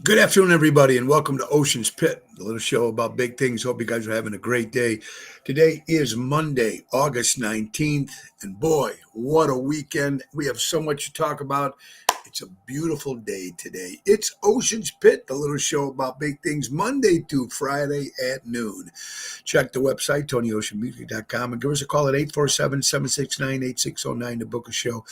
Good afternoon, everybody, and welcome to Ocean's Pit, a little show about big things. Hope you guys are having a great day. Today is Monday, August 19th, and boy, what a weekend. We have so much to talk about. It's a beautiful day today. It's Ocean's Pit, the little show about big things, Monday to Friday at noon. Check the website, TonyOceanMusic.com, and give us a call at 847-769-8609 to book a show.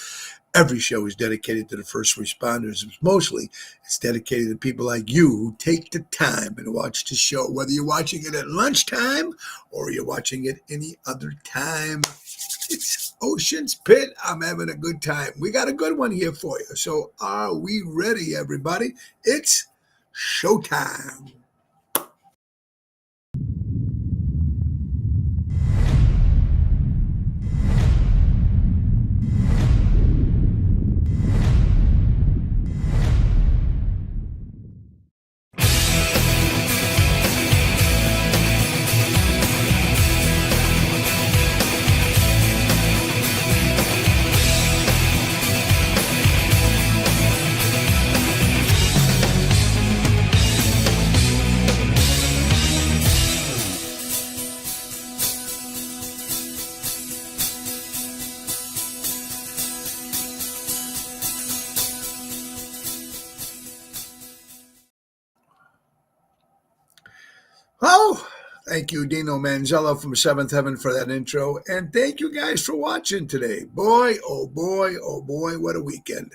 Every show is dedicated to the first responders. Mostly, it's dedicated to people like you who take the time and watch the show, whether you're watching it at lunchtime or you're watching it any other time. It's Ocean's Pit. I'm having a good time. We got a good one here for you. So are we ready, everybody? It's showtime. Oh, thank you, Dino Manzella from Seventh Heaven, for that intro. And thank you guys for watching today. Boy, oh boy, oh boy, what a weekend.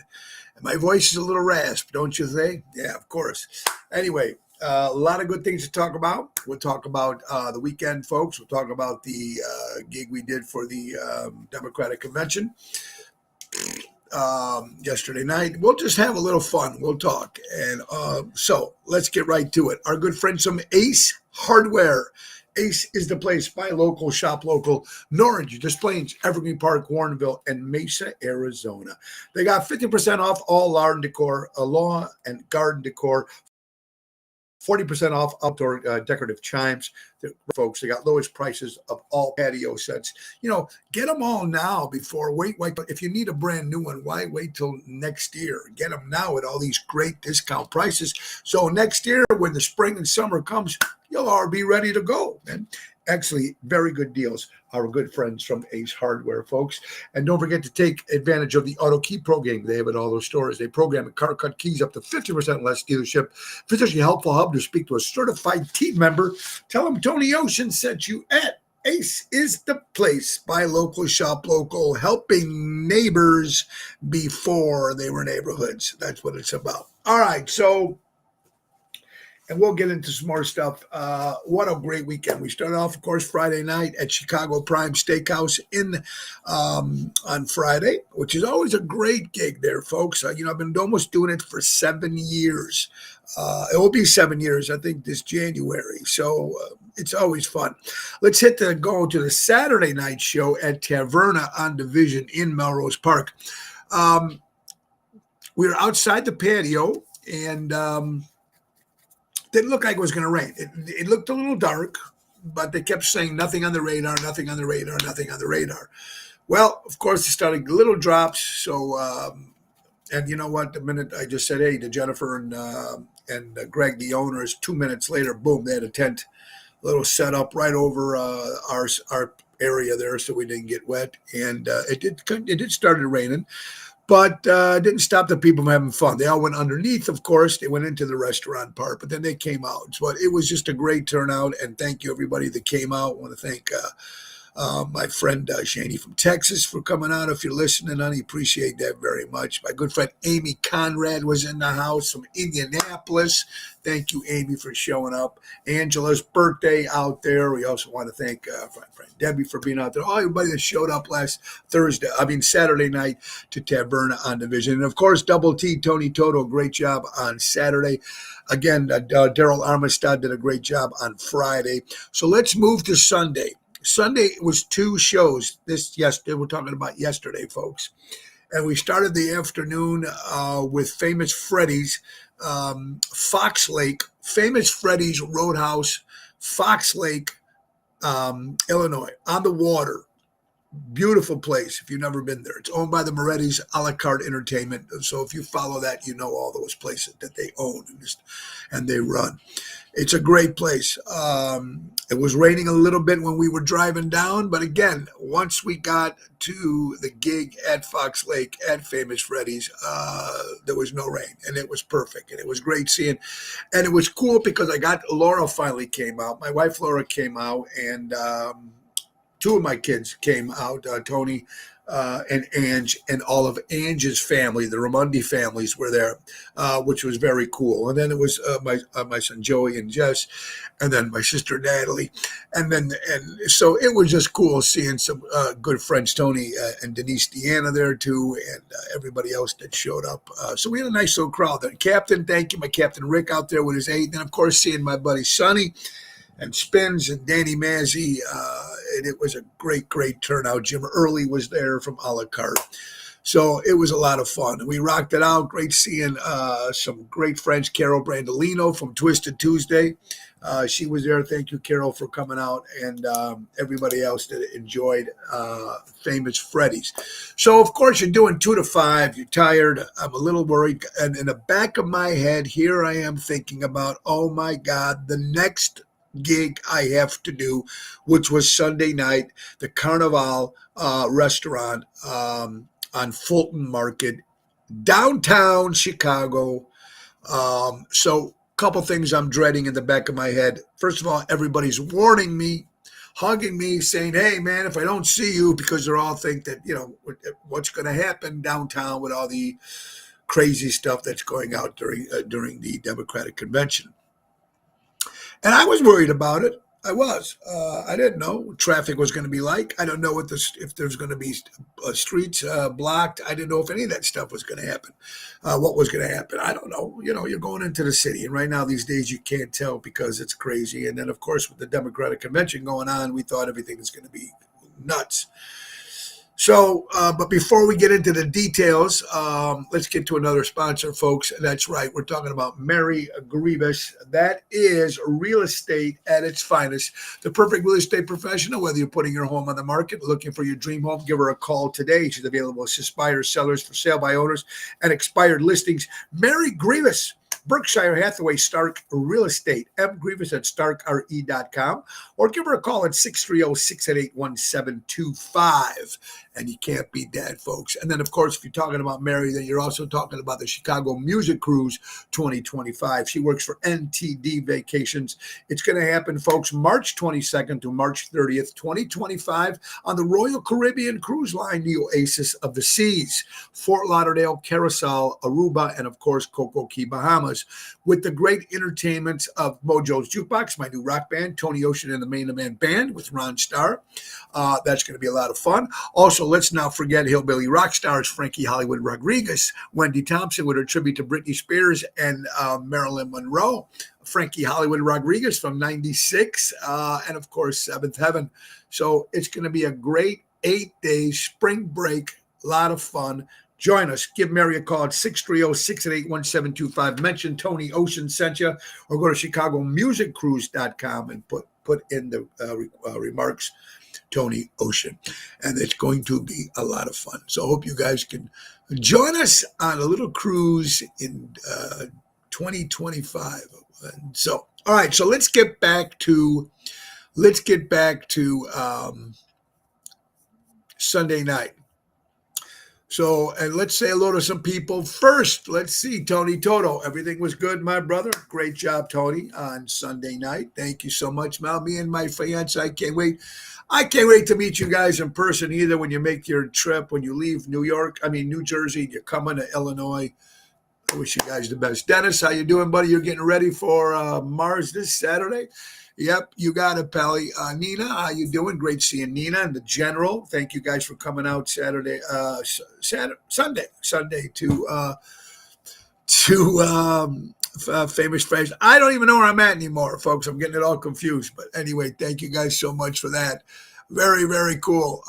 And my voice is a little rasp, don't you think? Yeah, of course. Anyway, a lot of good things to talk about. We'll talk about the weekend, folks. We'll talk about the gig we did for the Democratic Convention yesterday night. We'll just have a little fun. We'll talk. And so let's get right to it. Our good friends from Ace Hardware. Ace is the place. Buy local, shop local. Norwich, Des Plaines, Evergreen Park, Warrenville, and Mesa, Arizona. They got 50% off all lawn and garden decor. 40% off outdoor decorative chimes. Folks, they got lowest prices of all patio sets. Get them all now before wait. If you need a brand new one, why wait till next year? Get them now at all these great discount prices. So next year, when the spring and summer comes, you'll all be ready to go, man. Actually, very good deals. Our good friends from Ace Hardware, folks. And don't forget to take advantage of the Auto Key Pro game they have at all those stores. They program and car cut keys up to 50% less dealership. Visit your helpful hub to speak to a certified team member. Tell them Tony Ocean sent you at Ace is the place. Buy local, shop local, helping neighbors before they were neighborhoods. That's what it's about. All right, so and we'll get into some more stuff. What a great weekend. We started off, of course, Friday night at Chicago Prime Steakhouse on Friday, which is always a great gig there, folks. I've been almost doing it for 7 years. It will be 7 years, I think, this January. So it's always fun. Let's go to the Saturday night show at Taverna on Division in Melrose Park. We were outside the patio, and didn't look like it was going to rain. It looked a little dark, but they kept saying nothing on the radar, nothing on the radar, nothing on the radar. Well, of course, it started little drops. So, and you know what? The minute I just said, hey, to Jennifer and Greg, the owners, 2 minutes later, boom, they had a tent, little setup right over our area there, so we didn't get wet. And it did started raining. But it didn't stop the people from having fun. They all went underneath, of course. They went into the restaurant part, but then they came out. But it was just a great turnout, and thank you, everybody that came out. I want to thank my friend Shani from Texas for coming out. If you're listening, honey, appreciate that very much. My good friend Amy Conrad was in the house from Indianapolis. Thank you, Amy, for showing up. Angela's birthday out there. We also want to thank my friend Debbie for being out there. All everybody that showed up Saturday night to Taverna on Division. And, of course, Double T, Tony Toto, great job on Saturday. Again, Daryl Armistad did a great job on Friday. So let's move to Sunday. Sunday was 2 shows. We're talking about yesterday, folks. And we started the afternoon with Famous Freddy's, Fox Lake, Famous Freddy's Roadhouse, Fox Lake, Illinois, on the water. Beautiful place if you've never been there. It's owned by the Moretti's a la carte entertainment. So if you follow that, you know all those places that they own and they run. It's a great place. It was raining a little bit when we were driving down, but again, once we got to the gig at Fox Lake at Famous Freddy's, there was no rain, and it was perfect, and it was great seeing. And it was cool because Laura finally came out. My wife Laura came out, and two of my kids came out, Tony and Ange, and all of Ange's family, the Ramundi families were there, which was very cool. And then it was my son Joey and Jess, and then my sister Natalie, and so it was just cool seeing some good friends, Tony and Denise Deanna there too, and everybody else that showed up. So we had a nice little crowd there. Captain, thank you, my Captain Rick out there with his 8, and then of course seeing my buddy Sonny and Spins and Danny Mazzi. And it was a great turnout. Jim Early was there from a la carte. So it was a lot of fun. We rocked it out. Great seeing some great friends. Carol Brandolino from Twisted Tuesday. She was there. Thank you, Carol, for coming out, and everybody else that enjoyed Famous Freddy's. So, of course, you're doing 2 to 5. You're tired. I'm a little worried. And in the back of my head, here I am thinking about, oh, my God, the next gig I have to do, which was Sunday night, the Carnival restaurant on Fulton Market, downtown Chicago. So a couple things I'm dreading in the back of my head. First of all, everybody's warning me, hugging me, saying, hey, man, if I don't see you, because they all think that, what's going to happen downtown with all the crazy stuff that's going out during the Democratic convention. And I was worried about it. I was. I didn't know what traffic was going to be like. I don't know if there's going to be streets blocked. I didn't know if any of that stuff was going to happen. What was going to happen? I don't know. You're going into the city, and right now these days you can't tell because it's crazy. And then, of course, with the Democratic convention going on, we thought everything was going to be nuts. So, but before we get into the details, let's get to another sponsor, folks. That's right. We're talking about Mary Grievous. That is real estate at its finest. The perfect real estate professional, whether you're putting your home on the market, looking for your dream home, give her a call today. She's available as buyers, sellers, for sale by owners, and expired listings. Mary Grievous. Berkshire Hathaway Stark Real Estate, mgrievous at starkre.com, or give her a call at 630-688-1725. And you can't beat that, folks. And then, of course, if you're talking about Mary, then you're also talking about the Chicago Music Cruise 2025. She works for NTD Vacations. It's going to happen, folks, March 22nd to March 30th, 2025, on the Royal Caribbean Cruise Line, the Oasis of the Seas, Fort Lauderdale, Carousel, Aruba, and, of course, Coco Key, Bahamas, with the great entertainment of Mojo's Jukebox, my new rock band, Tony Ocean and the Main Event Band with Ron Starr. That's going to be a lot of fun. Also, let's not forget Hillbilly Rock Stars, Frankie Hollywood Rodriguez, Wendy Thompson with her tribute to Britney Spears and Marilyn Monroe, Frankie Hollywood Rodriguez from 96, and, of course, Seventh Heaven. So it's going to be a great 8-day spring break, a lot of fun. Join us. Give Mary a call at 630-688-1725. Mention Tony Ocean sent you, or go to chicagomusiccruise.com and put in the remarks Tony Ocean. And it's going to be a lot of fun. So I hope you guys can join us on a little cruise in 2025. And so, all right. So let's get back to Sunday night. So, and let's say hello to some people first. Let's see, Tony Toto. Everything was good, my brother. Great job, Tony, on Sunday night. Thank you so much, Mal. Me and my fiance, I can't wait to meet you guys in person either when you make your trip, when you leave New Jersey, you're coming to Illinois. I wish you guys the best. Dennis, how you doing, buddy? You're getting ready for Mars this Saturday? Yep, you got it, Pally. Nina, how you doing? Great seeing Nina and the General. Thank you guys for coming out Sunday to Famous Freddy's. I don't even know where I'm at anymore, folks. I'm getting it all confused. But anyway, thank you guys so much for that. Very, very cool.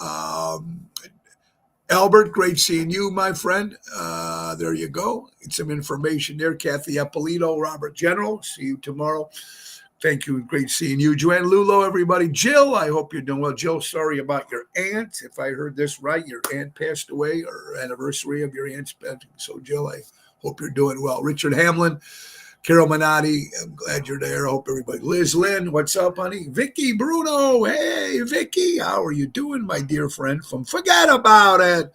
Albert, great seeing you, my friend. There you go. Get some information there. Kathy Appolito, Robert General. See you tomorrow. Thank you. Great seeing you. Joanne Lulo, everybody. Jill, I hope you're doing well. Jill, sorry about your aunt. If I heard this right, your aunt passed away, or anniversary of your aunt's passing. So, Jill, I hope you're doing well. Richard Hamlin, Carol Minotti, I'm glad you're there. I hope everybody. Liz Lynn, what's up, honey? Vicky Bruno, hey, Vicky, how are you doing, my dear friend from Forget About It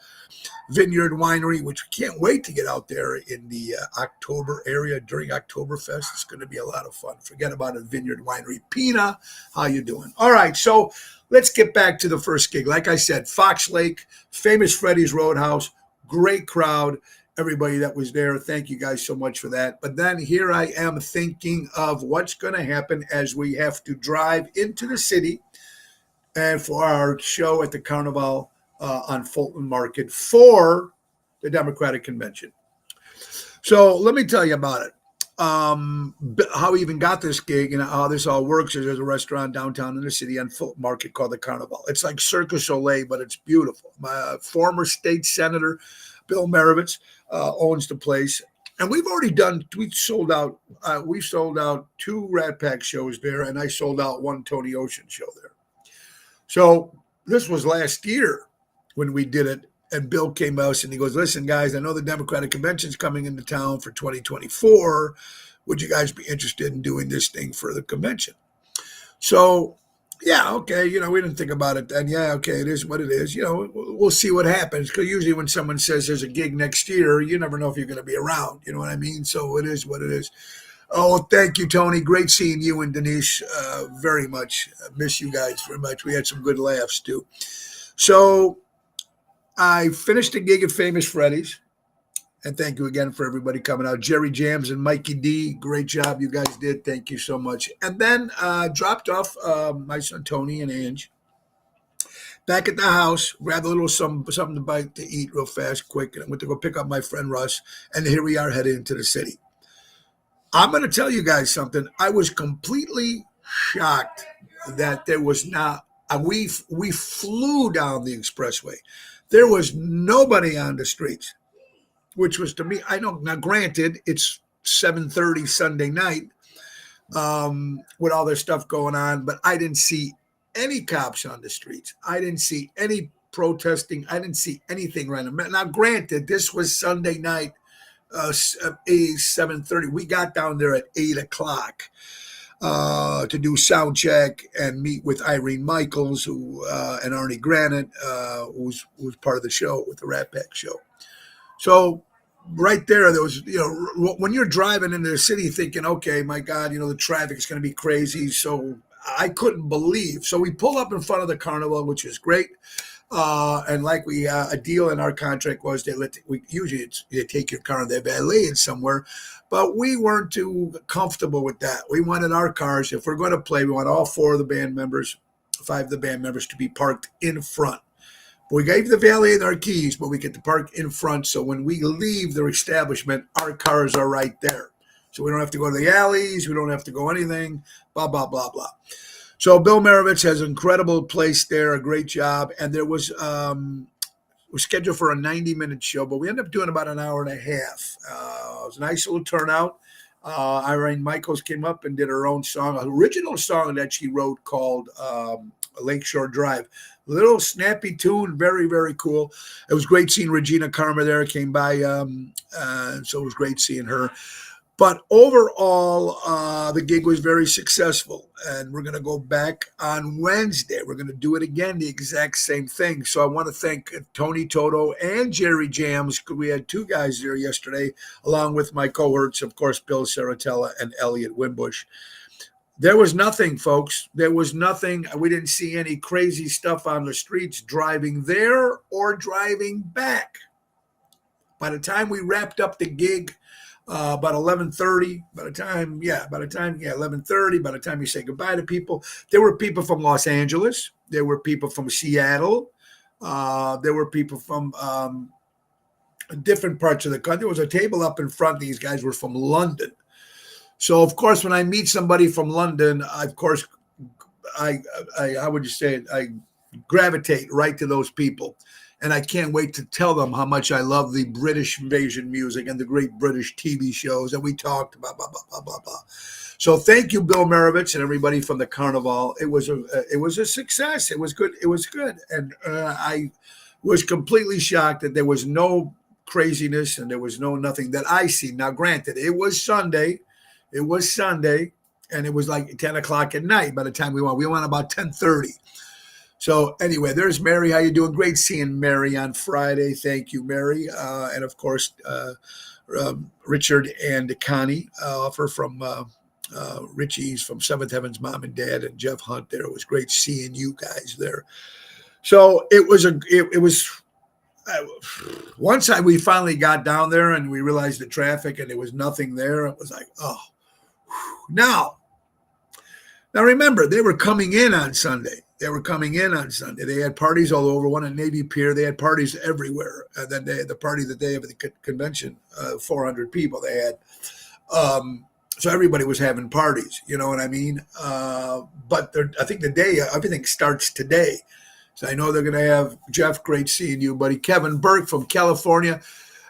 Vineyard Winery, which we can't wait to get out there in the October area during Oktoberfest. It's going to be a lot of fun. Forget About It Vineyard Winery. Pina, how you doing? All right, so let's get back to the first gig. Like I said, Fox Lake, Famous Freddy's Roadhouse, great crowd. Everybody that was there, thank you guys so much for that. But then here I am thinking of what's going to happen as we have to drive into the city and for our show at the Carnival on Fulton Market for the Democratic Convention. So let me tell you about it. How we even got this gig and how this all works is there's a restaurant downtown in the city on Fulton Market called the Carnival. It's like Cirque du Soleil, but it's beautiful. My former state senator, Bill Marovitz, owns the place. And we've sold out 2 Rat Pack shows there, and I sold out 1 Tony Ocean show there. So this was last year when we did it, and Bill came out and he goes, listen, guys, I know the Democratic Convention's coming into town for 2024. Would you guys be interested in doing this thing for the convention? So, yeah, okay, we didn't think about it then. Yeah, okay, it is what it is. We'll see what happens, because usually when someone says there's a gig next year, you never know if you're going to be around. You know what I mean? So it is what it is. Oh, thank you, Tony. Great seeing you and Denise very much. Miss you guys very much. We had some good laughs, too. So I finished the gig at Famous Freddy's, and thank you again for everybody coming out. Jerry Jams and Mikey D, great job you guys did. Thank you so much. And then dropped off my son Tony and Ange back at the house, grabbed a little something to bite to eat real fast, quick, and I went to go pick up my friend Russ, and here we are headed into the city. I'm going to tell you guys something. I was completely shocked that there was not we flew down the expressway. There was nobody on the streets, which was to me, I know, now granted, it's 7:30 Sunday night with all this stuff going on, but I didn't see any cops on the streets. I didn't see any protesting. I didn't see anything random. Now, granted, this was Sunday night, 7:30. We got down there at 8 o'clock. To do sound check and meet with Irene Michaels, and Arnie Granite, who's part of the show with the Rat Pack show. So right there was, when you're driving into the city thinking, okay, my God, the traffic is going to be crazy. So I couldn't believe. So we pull up in front of the Carnival, which is great. And like a deal in our contract was they take your car and they valet it somewhere, but we weren't too comfortable with that. We wanted our cars, if we're going to play, we want all 5 of the band members to be parked in front. We gave the valet our keys, but we get to park in front. So when we leave their establishment, our cars are right there. So we don't have to go to the alleys. We don't have to go anything, blah, blah, blah, blah. So Bill Marovitz has an incredible place there, a great job. And there was we're scheduled for a 90-minute show, but we ended up doing about an hour and a half. It was a nice little turnout. Irene Michaels came up and did her own song, an original song that she wrote called Lakeshore Drive. Little snappy tune, very, very cool. It was great seeing Regina Karma there, came by, so it was great seeing her. But overall, the gig was very successful, and we're going to go back on Wednesday. We're going to do it again, the exact same thing. So I want to thank Tony Toto and Jerry Jams. We had 2 guys there yesterday, along with my cohorts, of course, Bill Saratella and Elliot Wimbush. There was nothing, folks. There was nothing. We didn't see any crazy stuff on the streets driving there or driving back. By the time we wrapped up the gig, about 11:30, by the time 11:30, by the time you say goodbye to people, there were people from Los Angeles, there were people from Seattle, there were people from different parts of the country. There was a table up in front. These guys were from London. So of course, when I meet somebody from London, I how would you say it? I gravitate right to those people. And I can't wait to tell them how much I love the British invasion music and the great British TV shows. And we talked about blah, blah, blah, blah, blah. So thank you, Bill Marovitz, and everybody from the Carnival. It was a success. It was good. It was good, and I was completely shocked that there was no craziness and there was no nothing that I see. Now, granted, it was Sunday. It was Sunday, and it was like 10 o'clock at night by the time we went. We went about 10:30. So anyway, there's Mary. How you doing? Great seeing Mary on Friday. Thank you, Mary, and of course Richard and Connie offer from Richie's from Seventh Heaven's mom and dad and Jeff Hunt. There, it was great seeing you guys there. So it was once we finally got down there and we realized the traffic and there was nothing there. It was like, oh, now remember, they were coming in on Sunday. They had parties all over. One at Navy Pier. They had parties everywhere. And then they had the party the day of the convention, 400 people they had. So everybody was having parties. You know what I mean? But I think everything starts today. So I know they're going to have Jeff. Great seeing you, buddy. Kevin Burke from California.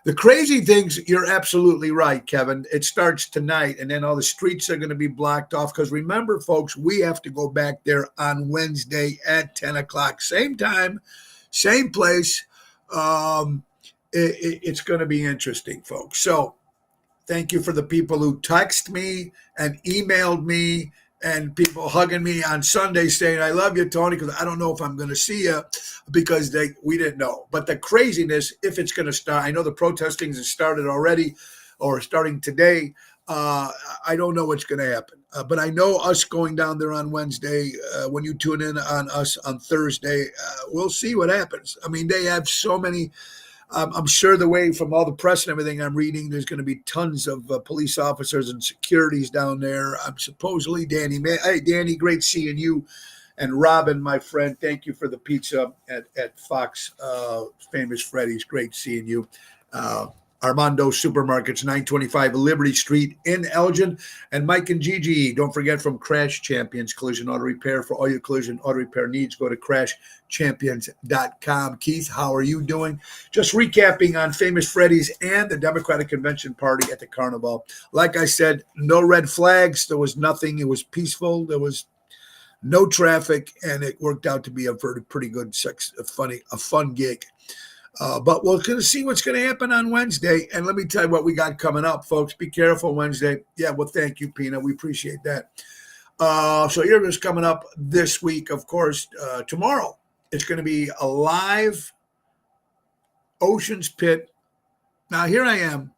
The crazy things, you're absolutely right, Kevin. It starts tonight, and then all the streets are going to be blocked off. Because remember, folks, we have to go back there on Wednesday at 10 o'clock. Same time, same place. It's going to be interesting, folks. So thank you for the people who text me and emailed me and people hugging me on Sunday saying, I love you, Tony, because I don't know if I'm going to see you because we didn't know. But the craziness, if it's going to start, I know the protesting has started already or starting today. I don't know what's going to happen. But I know us going down there on Wednesday, when you tune in on us on Thursday, we'll see what happens. I mean, they have so many. I'm sure the way from all the press and everything I'm reading, there's going to be tons of police officers and securities down there. I'm supposedly Danny. Hey, Danny, great seeing you. And Robin, my friend, thank you for the pizza at Fox Famous Freddy's. Great seeing you. Armando Supermarkets, 925 Liberty Street in Elgin. And Mike and Gigi, don't forget, from Crash Champions Collision Auto Repair. For all your collision auto repair needs, go to crashchampions.com. Keith, how are you doing? Just recapping on Famous Freddy's and the Democratic Convention party at the Carnival. Like I said, no red flags. There was nothing. It was peaceful. There was no traffic, and it worked out to be a pretty good, a fun gig. But we're going to see what's going to happen on Wednesday. And let me tell you what we got coming up, folks. Be careful Wednesday. Yeah, well, thank you, Pina. We appreciate that. So here's coming up this week, of course. Tomorrow, it's going to be a live Ocean's Pit. Now, here I am,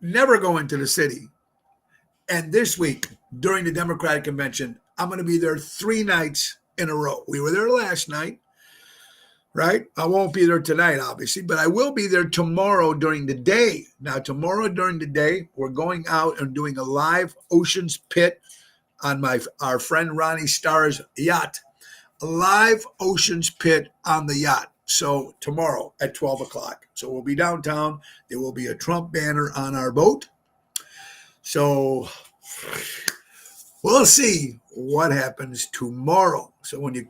never going to the city. And this week, during the Democratic Convention, I'm going to be there 3 nights in a row. We were there last night. Right? I won't be there tonight, obviously, but I will be there tomorrow during the day. Now, tomorrow during the day, we're going out and doing a live Ocean's Pit on our friend Ronnie Starr's yacht. A live Ocean's Pit on the yacht. So tomorrow at 12 o'clock. So we'll be downtown. There will be a Trump banner on our boat. So we'll see what happens tomorrow. So when you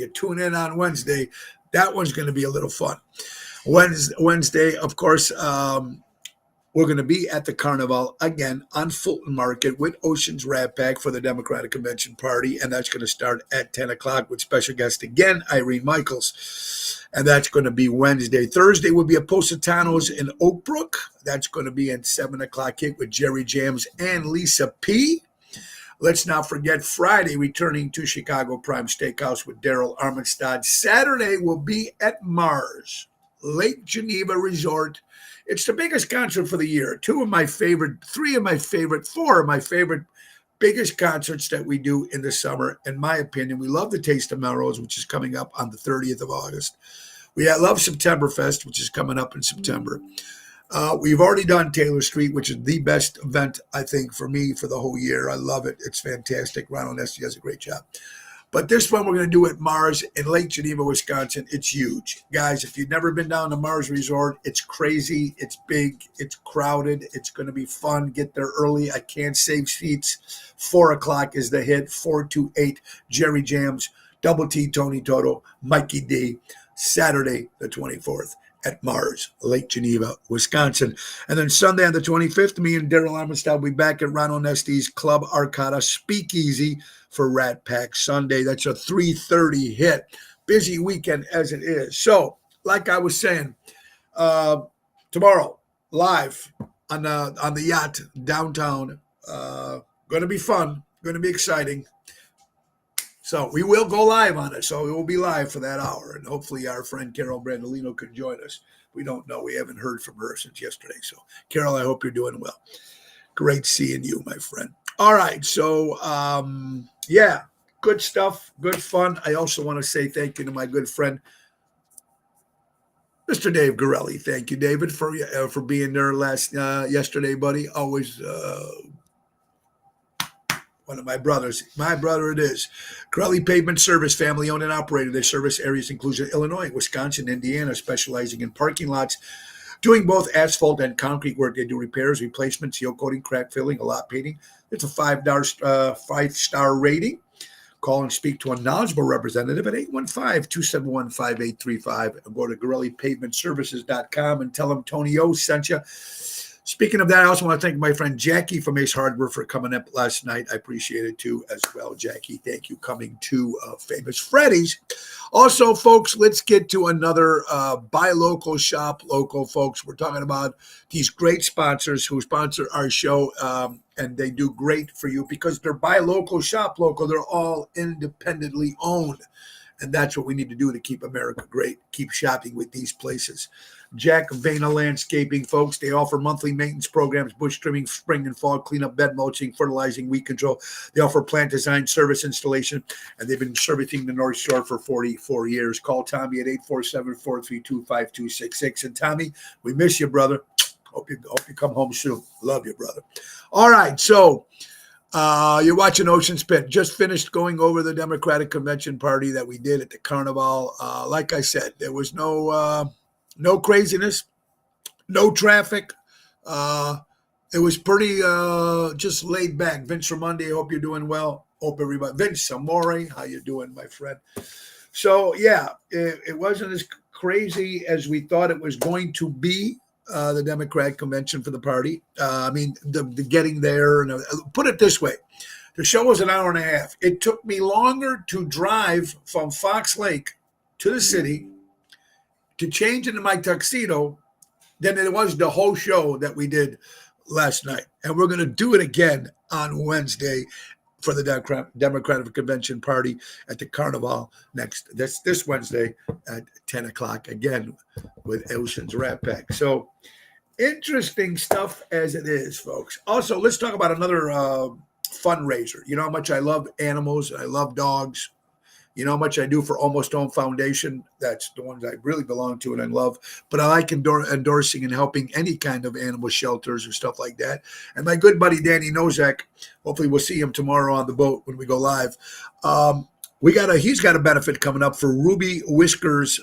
tune in on Wednesday, that one's going to be a little fun. Wednesday, of course, we're going to be at the Carnival again on Fulton Market with Ocean's Rat Pack for the Democratic Convention Party. And that's going to start at 10 o'clock with special guest again, Irene Michaels. And that's going to be Wednesday. Thursday will be a Positano's in Oak Brook. That's going to be at 7 o'clock hit with Jerry Jams and Lisa P. Let's not forget Friday, returning to Chicago Prime Steakhouse with Daryl Armenstad. Saturday will be at Mars, Lake Geneva Resort. It's the biggest concert for the year. 4 of my favorite biggest concerts that we do in the summer. In my opinion, we love the Taste of Melrose, which is coming up on the 30th of August. We love Septemberfest, which is coming up in September. We've already done Taylor Street, which is the best event, I think, for me for the whole year. I love it. It's fantastic. Ronald Nesty does a great job. But this one we're going to do at Mars in Lake Geneva, Wisconsin. It's huge. Guys, if you've never been down to Mars Resort, it's crazy. It's big. It's crowded. It's going to be fun. Get there early. I can't save seats. 4 o'clock is the hit. 4 to 8. Jerry Jams, Double T, Tony Toto, Mikey D. Saturday the 24th. at Mars, Lake Geneva, Wisconsin. And then Sunday on the 25th, me and Daryl Armistead will be back at Ron Onesti's Club Arcata Speakeasy for Rat Pack Sunday. That's a 3:30 hit. Busy weekend as it is. So, like I was saying, tomorrow, live on the yacht downtown. Going to be fun. Going to be exciting. So we will go live on it. So we will be live for that hour. And hopefully our friend Carol Brandolino can join us. We don't know. We haven't heard from her since yesterday. So, Carol, I hope you're doing well. Great seeing you, my friend. All right. So, yeah, good stuff. Good fun. I also want to say thank you to my good friend, Mr. Dave Gorelli. Thank you, David, for being there yesterday, buddy. Always one of my brothers. My brother it is. Gorelli Pavement Service, family owned and operated. Their service areas include Illinois, Wisconsin, Indiana, specializing in parking lots, doing both asphalt and concrete work. They do repairs, replacements, seal coating, crack filling, a lot painting. It's a five-star rating. Call and speak to a knowledgeable representative at 815-271-5835. And go to GorelliPavementServices.com and tell them Tony O sent you. Speaking of that, I also want to thank my friend Jackie from Ace Hardware for coming up last night. I appreciate it too as well, Jackie. Thank you coming to Famous Freddy's. Also, folks, let's get to another buy local, shop local, folks. We're talking about these great sponsors who sponsor our show, and they do great for you because they're buy local, shop local. They're all independently owned. And that's what we need to do to keep America great. Keep shopping with these places. Jack Vena Landscaping, folks. They offer monthly maintenance programs, bush trimming, spring and fall cleanup, bed mulching, fertilizing, weed control. They offer plant design, service installation, and they've been servicing the North Shore for 44 years. Call Tommy at 847-432-5266. And Tommy, we miss you, brother. Hope you come home soon. Love you, brother. All right, so you're watching Ocean Spit. Just finished going over the Democratic Convention party that we did at the Carnival. Like I said, there was no craziness, no traffic. It was pretty just laid back. Vince Ramondi, I hope you're doing well. Hope everybody. Vince Amore, how you doing, my friend? So, yeah, it wasn't as crazy as we thought it was going to be. The Democratic convention for the party. I mean, the getting there. And put it this way. The show was an hour and a half. It took me longer to drive from Fox Lake to the city to change into my tuxedo than it was the whole show that we did last night. And we're going to do it again on Wednesday for the Democratic Convention party at the Carnival this Wednesday at 10 o'clock, again, with Ocean's Rat Pack. So interesting stuff as it is, folks. Also, let's talk about another fundraiser. You know how much I love animals. I love dogs. You know how much I do for Almost Home Foundation. That's the ones I really belong to and I love. But I like endorsing and helping any kind of animal shelters or stuff like that. And my good buddy Danny Nozak, hopefully we'll see him tomorrow on the boat when we go live. He's got a benefit coming up for Ruby Whiskers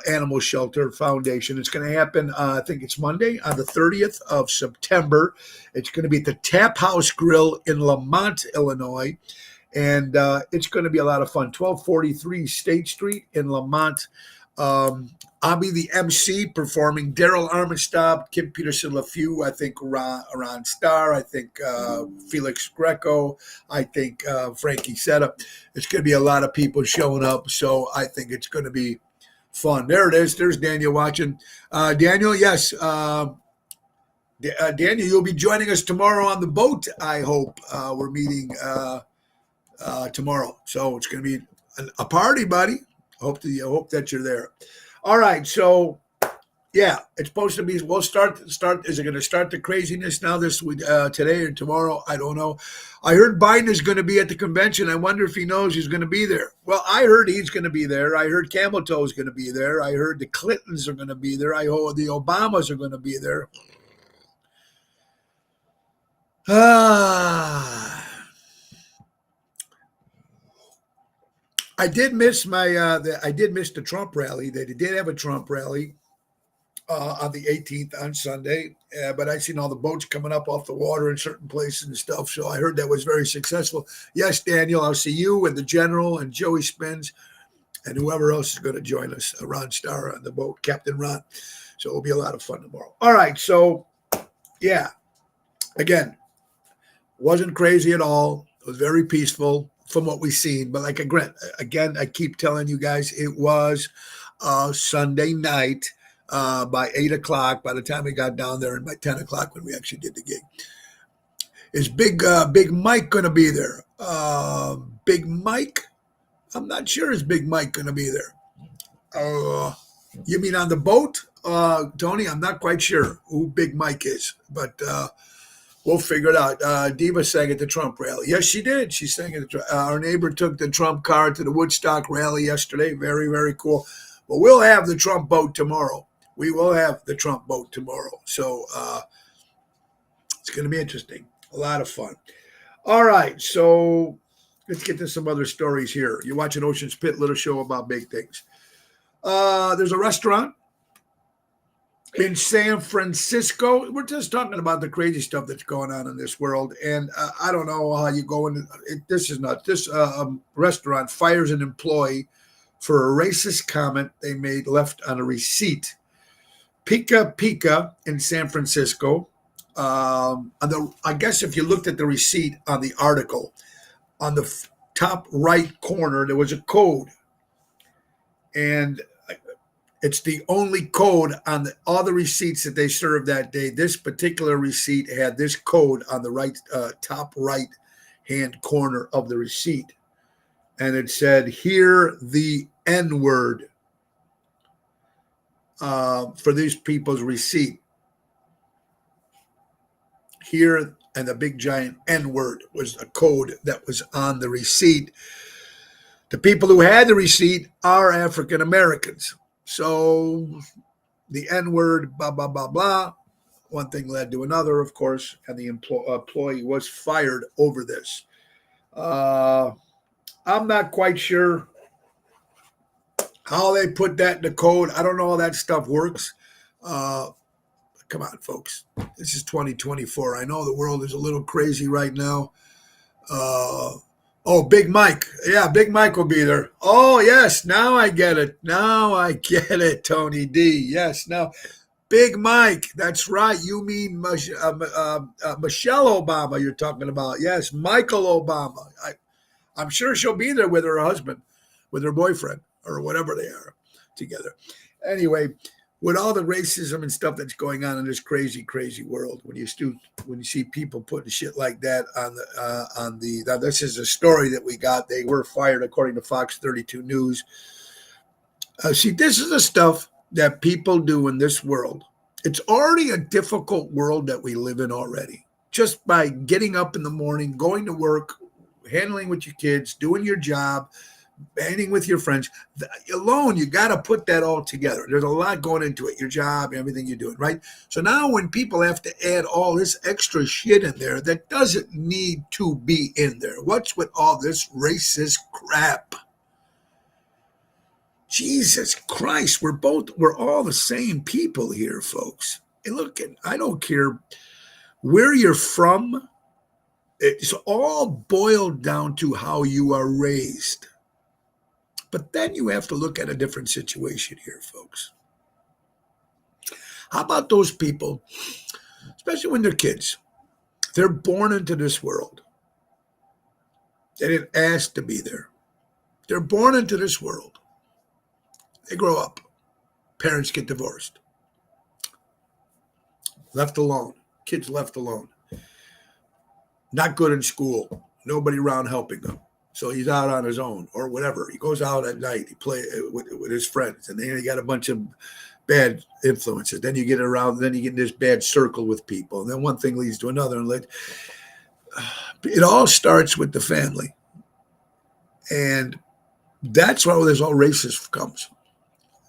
Animal Shelter Foundation. It's going to happen, I think it's Monday on the 30th of September. It's going to be at the Tap House Grill in Lamont, Illinois. And it's going to be a lot of fun. 1243 State Street in Lamont. I'll be the MC performing. Daryl Armistead, Kim Peterson LaFew, I think Ron Starr, I think Felix Greco, I think Frankie Setta. It's going to be a lot of people showing up, so I think it's going to be fun. There it is. There's Daniel watching. Daniel, yes. Daniel, you'll be joining us tomorrow on the boat, I hope. We're meeting tomorrow. So it's going to be a party, buddy. I hope that you're there. All right. So, yeah, it's supposed to be. We'll start. Is it going to start the craziness now this week, today or tomorrow? I don't know. I heard Biden is going to be at the convention. I wonder if he knows he's going to be there. Well, I heard he's going to be there. I heard Camel Toe is going to be there. I heard the Clintons are going to be there. I heard the Obamas are going to be there. I did miss the Trump rally. They did have a Trump rally on the 18th on Sunday, but I seen all the boats coming up off the water in certain places and stuff. So I heard that was very successful. Yes, Daniel, I'll see you and the General and Joey Spins and whoever else is going to join us, Ron Starr on the boat, Captain Ron. So it'll be a lot of fun tomorrow. All right, so yeah, again, wasn't crazy at all. It was very peaceful from what we've seen. But like again, I keep telling you guys, it was Sunday night by 8 o'clock. By the time we got down there, and by 10 o'clock when we actually did the gig, is Big Mike going to be there? Big Mike? I'm not sure. Is Big Mike going to be there? You mean on the boat, Tony? I'm not quite sure who Big Mike is, but we'll figure it out. Diva sang at the Trump rally. Yes, she did. She sang at our neighbor took the Trump car to the Woodstock rally yesterday. Very, very cool. But we'll have the Trump boat tomorrow. We will have the Trump boat tomorrow. So it's going to be interesting. A lot of fun. All right. So let's get to some other stories here. You're watching Ocean's Pit, little show about big things. There's a restaurant in San Francisco. We're just talking about the crazy stuff that's going on in this world. And I don't know how you go into it. This is nuts. This restaurant fires an employee for a racist comment they made left on a receipt. Pika Pika in San Francisco. I guess if you looked at the receipt on the article, on the top right corner, there was a code. And it's the only code on all the receipts that they served that day. This particular receipt had this code on the right top right hand corner of the receipt. And it said, "Hear the N-word," for these people's receipt. Here, and the big giant N-word was a code that was on the receipt. The people who had the receipt are African Americans. So the N-word, blah, blah, blah, blah. One thing led to another, of course, and the employee was fired over this. I'm not quite sure how they put that in the code. I don't know how that stuff works. Come on, folks. This is 2024. I know the world is a little crazy right now. Big Mike. Yeah, Big Mike will be there. Oh, yes. Now I get it. Now I get it, Tony D. Yes. Now, Big Mike. That's right. You mean Michelle Obama you're talking about. Yes, Michael Obama. I'm sure she'll be there with her husband, with her boyfriend, or whatever they are together. Anyway, with all the racism and stuff that's going on in this crazy, crazy world, when you see people putting shit like that on the now this is a story that we got. They were fired according to Fox 32 News. See, this is the stuff that people do in this world. It's already a difficult world that we live in already. Just by getting up in the morning, going to work, handling with your kids, doing your job, hanging with your friends alone, you got to put that all together. There's a lot going into it, your job, everything you're doing, right? So now when people have to add all this extra shit in there that doesn't need to be in there, what's with all this racist crap? Jesus Christ, we're all the same people here, folks. And look, I don't care where you're from. It's all boiled down to how you are raised. But then you have to look at a different situation here, folks. How about those people, especially when they're kids? They're born into this world. They didn't ask to be there. They're born into this world. They grow up. Parents get divorced. Left alone. Kids left alone. Not good in school. Nobody around helping them. So he's out on his own or whatever. He goes out at night. He plays with his friends. And then you got a bunch of bad influences. Then you get in this bad circle with people. And then one thing leads to another. And it all starts with the family. And that's where this all racism comes.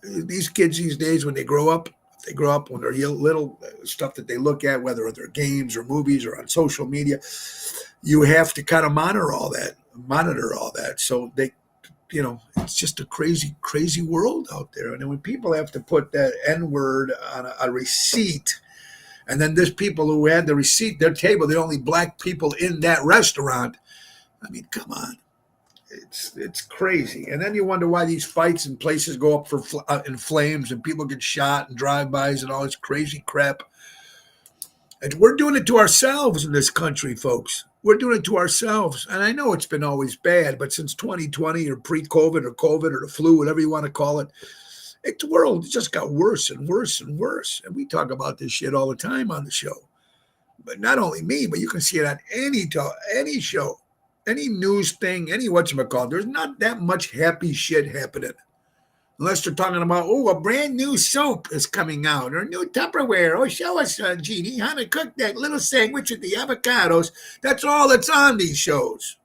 These kids these days, when they grow up, when they're little, stuff that they look at, whether they're games or movies or on social media, you have to kind of monitor all that. So they, it's just a crazy, crazy world out there. And when people have to put that N-word on a receipt, and then there's people who had the receipt, their table, the only black people in that restaurant. I mean, come on. It's crazy. And then you wonder why these fights and places go up in flames and people get shot and drive-bys and all this crazy crap. And we're doing it to ourselves in this country, folks. We're doing it to ourselves. And I know it's been always bad, but since 2020 or pre-COVID or COVID or the flu, whatever you want to call it, the world just got worse and worse and worse. And we talk about this shit all the time on the show. But not only me, but you can see it on any show, any news thing, any whatchamacallit. There's not that much happy shit happening. Unless they're talking about, a brand new soap is coming out or new Tupperware. Oh, show us, Jeannie, how to cook that little sandwich with the avocados. That's all that's on these shows.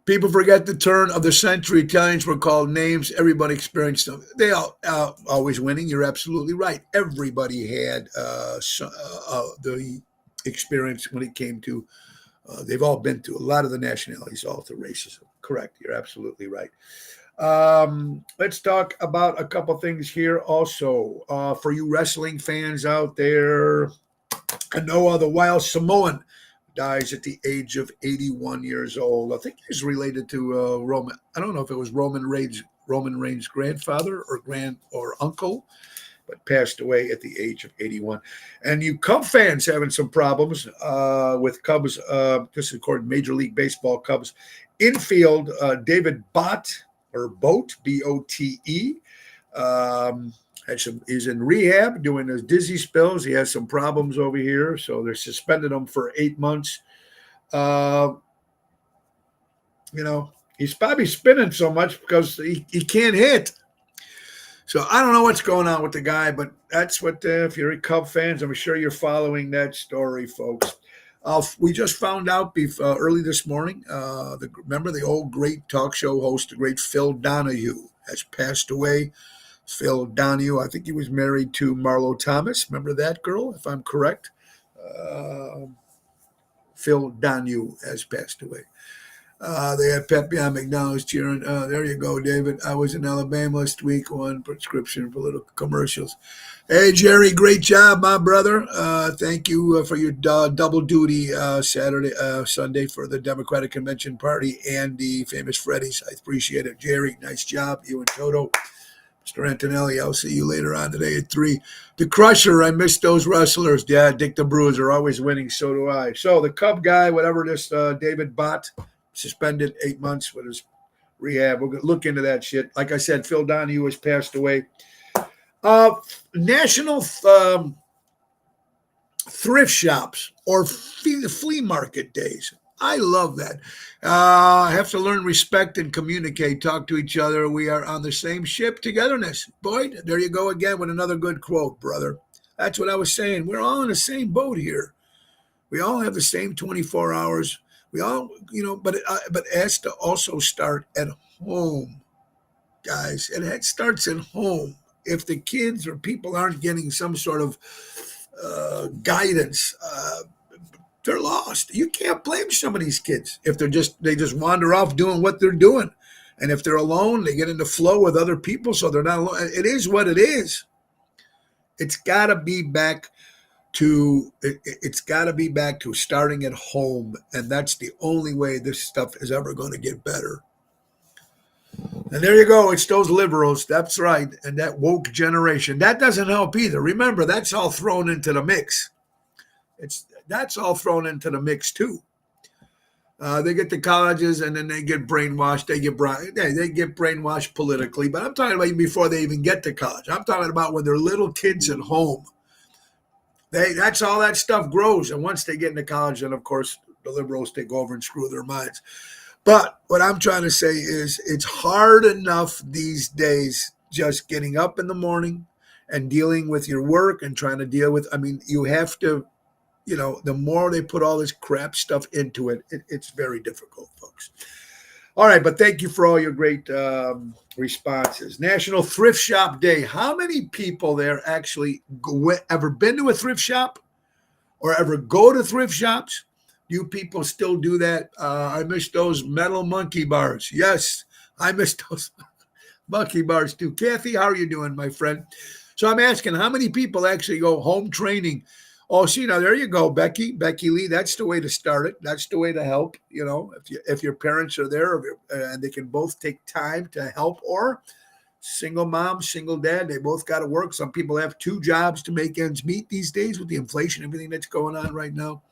People forget the turn of the century. Italians were called names. Everybody experienced them. They all always winning. You're absolutely right. Everybody had the experience when it came to, they've all been through a lot of the nationalities, all through racism. Correct. You're absolutely right. Let's talk about a couple things here also. For you wrestling fans out there, Noah the Wild Samoan dies at the age of 81 years old. I think he's related to Roman. I don't know if it was Roman Reigns' grandfather or uncle, but passed away at the age of 81. And you Cub fans having some problems with Cubs. This is according to Major League Baseball Cubs infield David Bote, B-O-T-E. He's in rehab doing his dizzy spells. He has some problems over here, so they're suspended him for 8 months. He's probably spinning so much because he can't hit. So I don't know what's going on with the guy, but that's what, if you're a Cub fans, I'm sure you're following that story, folks. We just found out early this morning, remember the old great talk show host, the great Phil Donahue, has passed away. Phil Donahue, I think he was married to Marlo Thomas. Remember that girl, if I'm correct? Phil Donahue has passed away. They had Pepe on McDonald's cheering. There you go, David. I was in Alabama last week on prescription political commercials. Hey, Jerry, great job, my brother. Thank you for your double duty Sunday for the Democratic Convention Party and the Famous Freddy's. I appreciate it. Jerry, nice job. You and Toto. Mr. Antonelli, I'll see you later on today at 3. The Crusher, I miss those wrestlers. Yeah, Dick the Bruiser, always winning. So do I. So the Cub guy, whatever this David Bote, suspended 8 months with his rehab. We'll look into that shit. Like I said, Phil Donahue has passed away. National thrift shops or flea market days. I love that. I have to learn respect and communicate, talk to each other. We are on the same ship, togetherness. Boyd, there you go again with another good quote, brother. That's what I was saying. We're all in the same boat here. We all have the same 24 hours. We all, but it has to also start at home, guys. It starts at home. If the kids or people aren't getting some sort of guidance, they're lost. You can't blame some of these kids if they just wander off doing what they're doing. And if they're alone, they get into flow with other people, so they're not alone. It is what it is. It's got to be back to starting at home, and that's the only way this stuff is ever going to get better. And there you go. It's those liberals. That's right. And that woke generation. That doesn't help either. Remember, that's all thrown into the mix. That's all thrown into the mix too. They get to colleges and then they get brainwashed. They get brainwashed politically. But I'm talking about even before they even get to college. I'm talking about when they're little kids at home. That's all that stuff grows. And once they get into college, then of course the liberals take over and screw their minds. But what I'm trying to say is it's hard enough these days just getting up in the morning and dealing with your work and trying to deal with, you have to, the more they put all this crap stuff into it, it's very difficult, folks. All right, but thank you for all your great responses. National Thrift Shop Day. How many people there actually ever been to a thrift shop or ever go to thrift shops? You people still do that. I miss those metal monkey bars. Yes, I miss those monkey bars too. Kathy, how are you doing, my friend? So I'm asking, how many people actually go home training Oh, see, now there you go, Becky Lee. That's the way to start it. That's the way to help. If your parents are there, and they can both take time to help, or single mom, single dad, they both got to work. Some people have two jobs to make ends meet these days with the inflation, everything that's going on right now.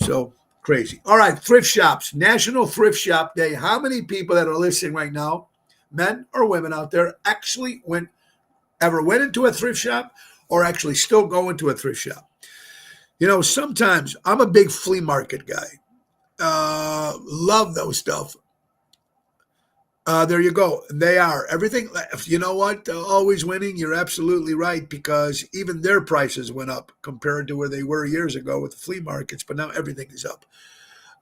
So crazy. All right, thrift shops, National Thrift Shop Day. How many people that are listening right now, men or women out there, actually ever went into a thrift shop or actually still go into a thrift shop? Sometimes I'm a big flea market guy. Love those stuff. There you go. They are everything. You know what? Always winning. You're absolutely right, because even their prices went up compared to where they were years ago with the flea markets. But now everything is up.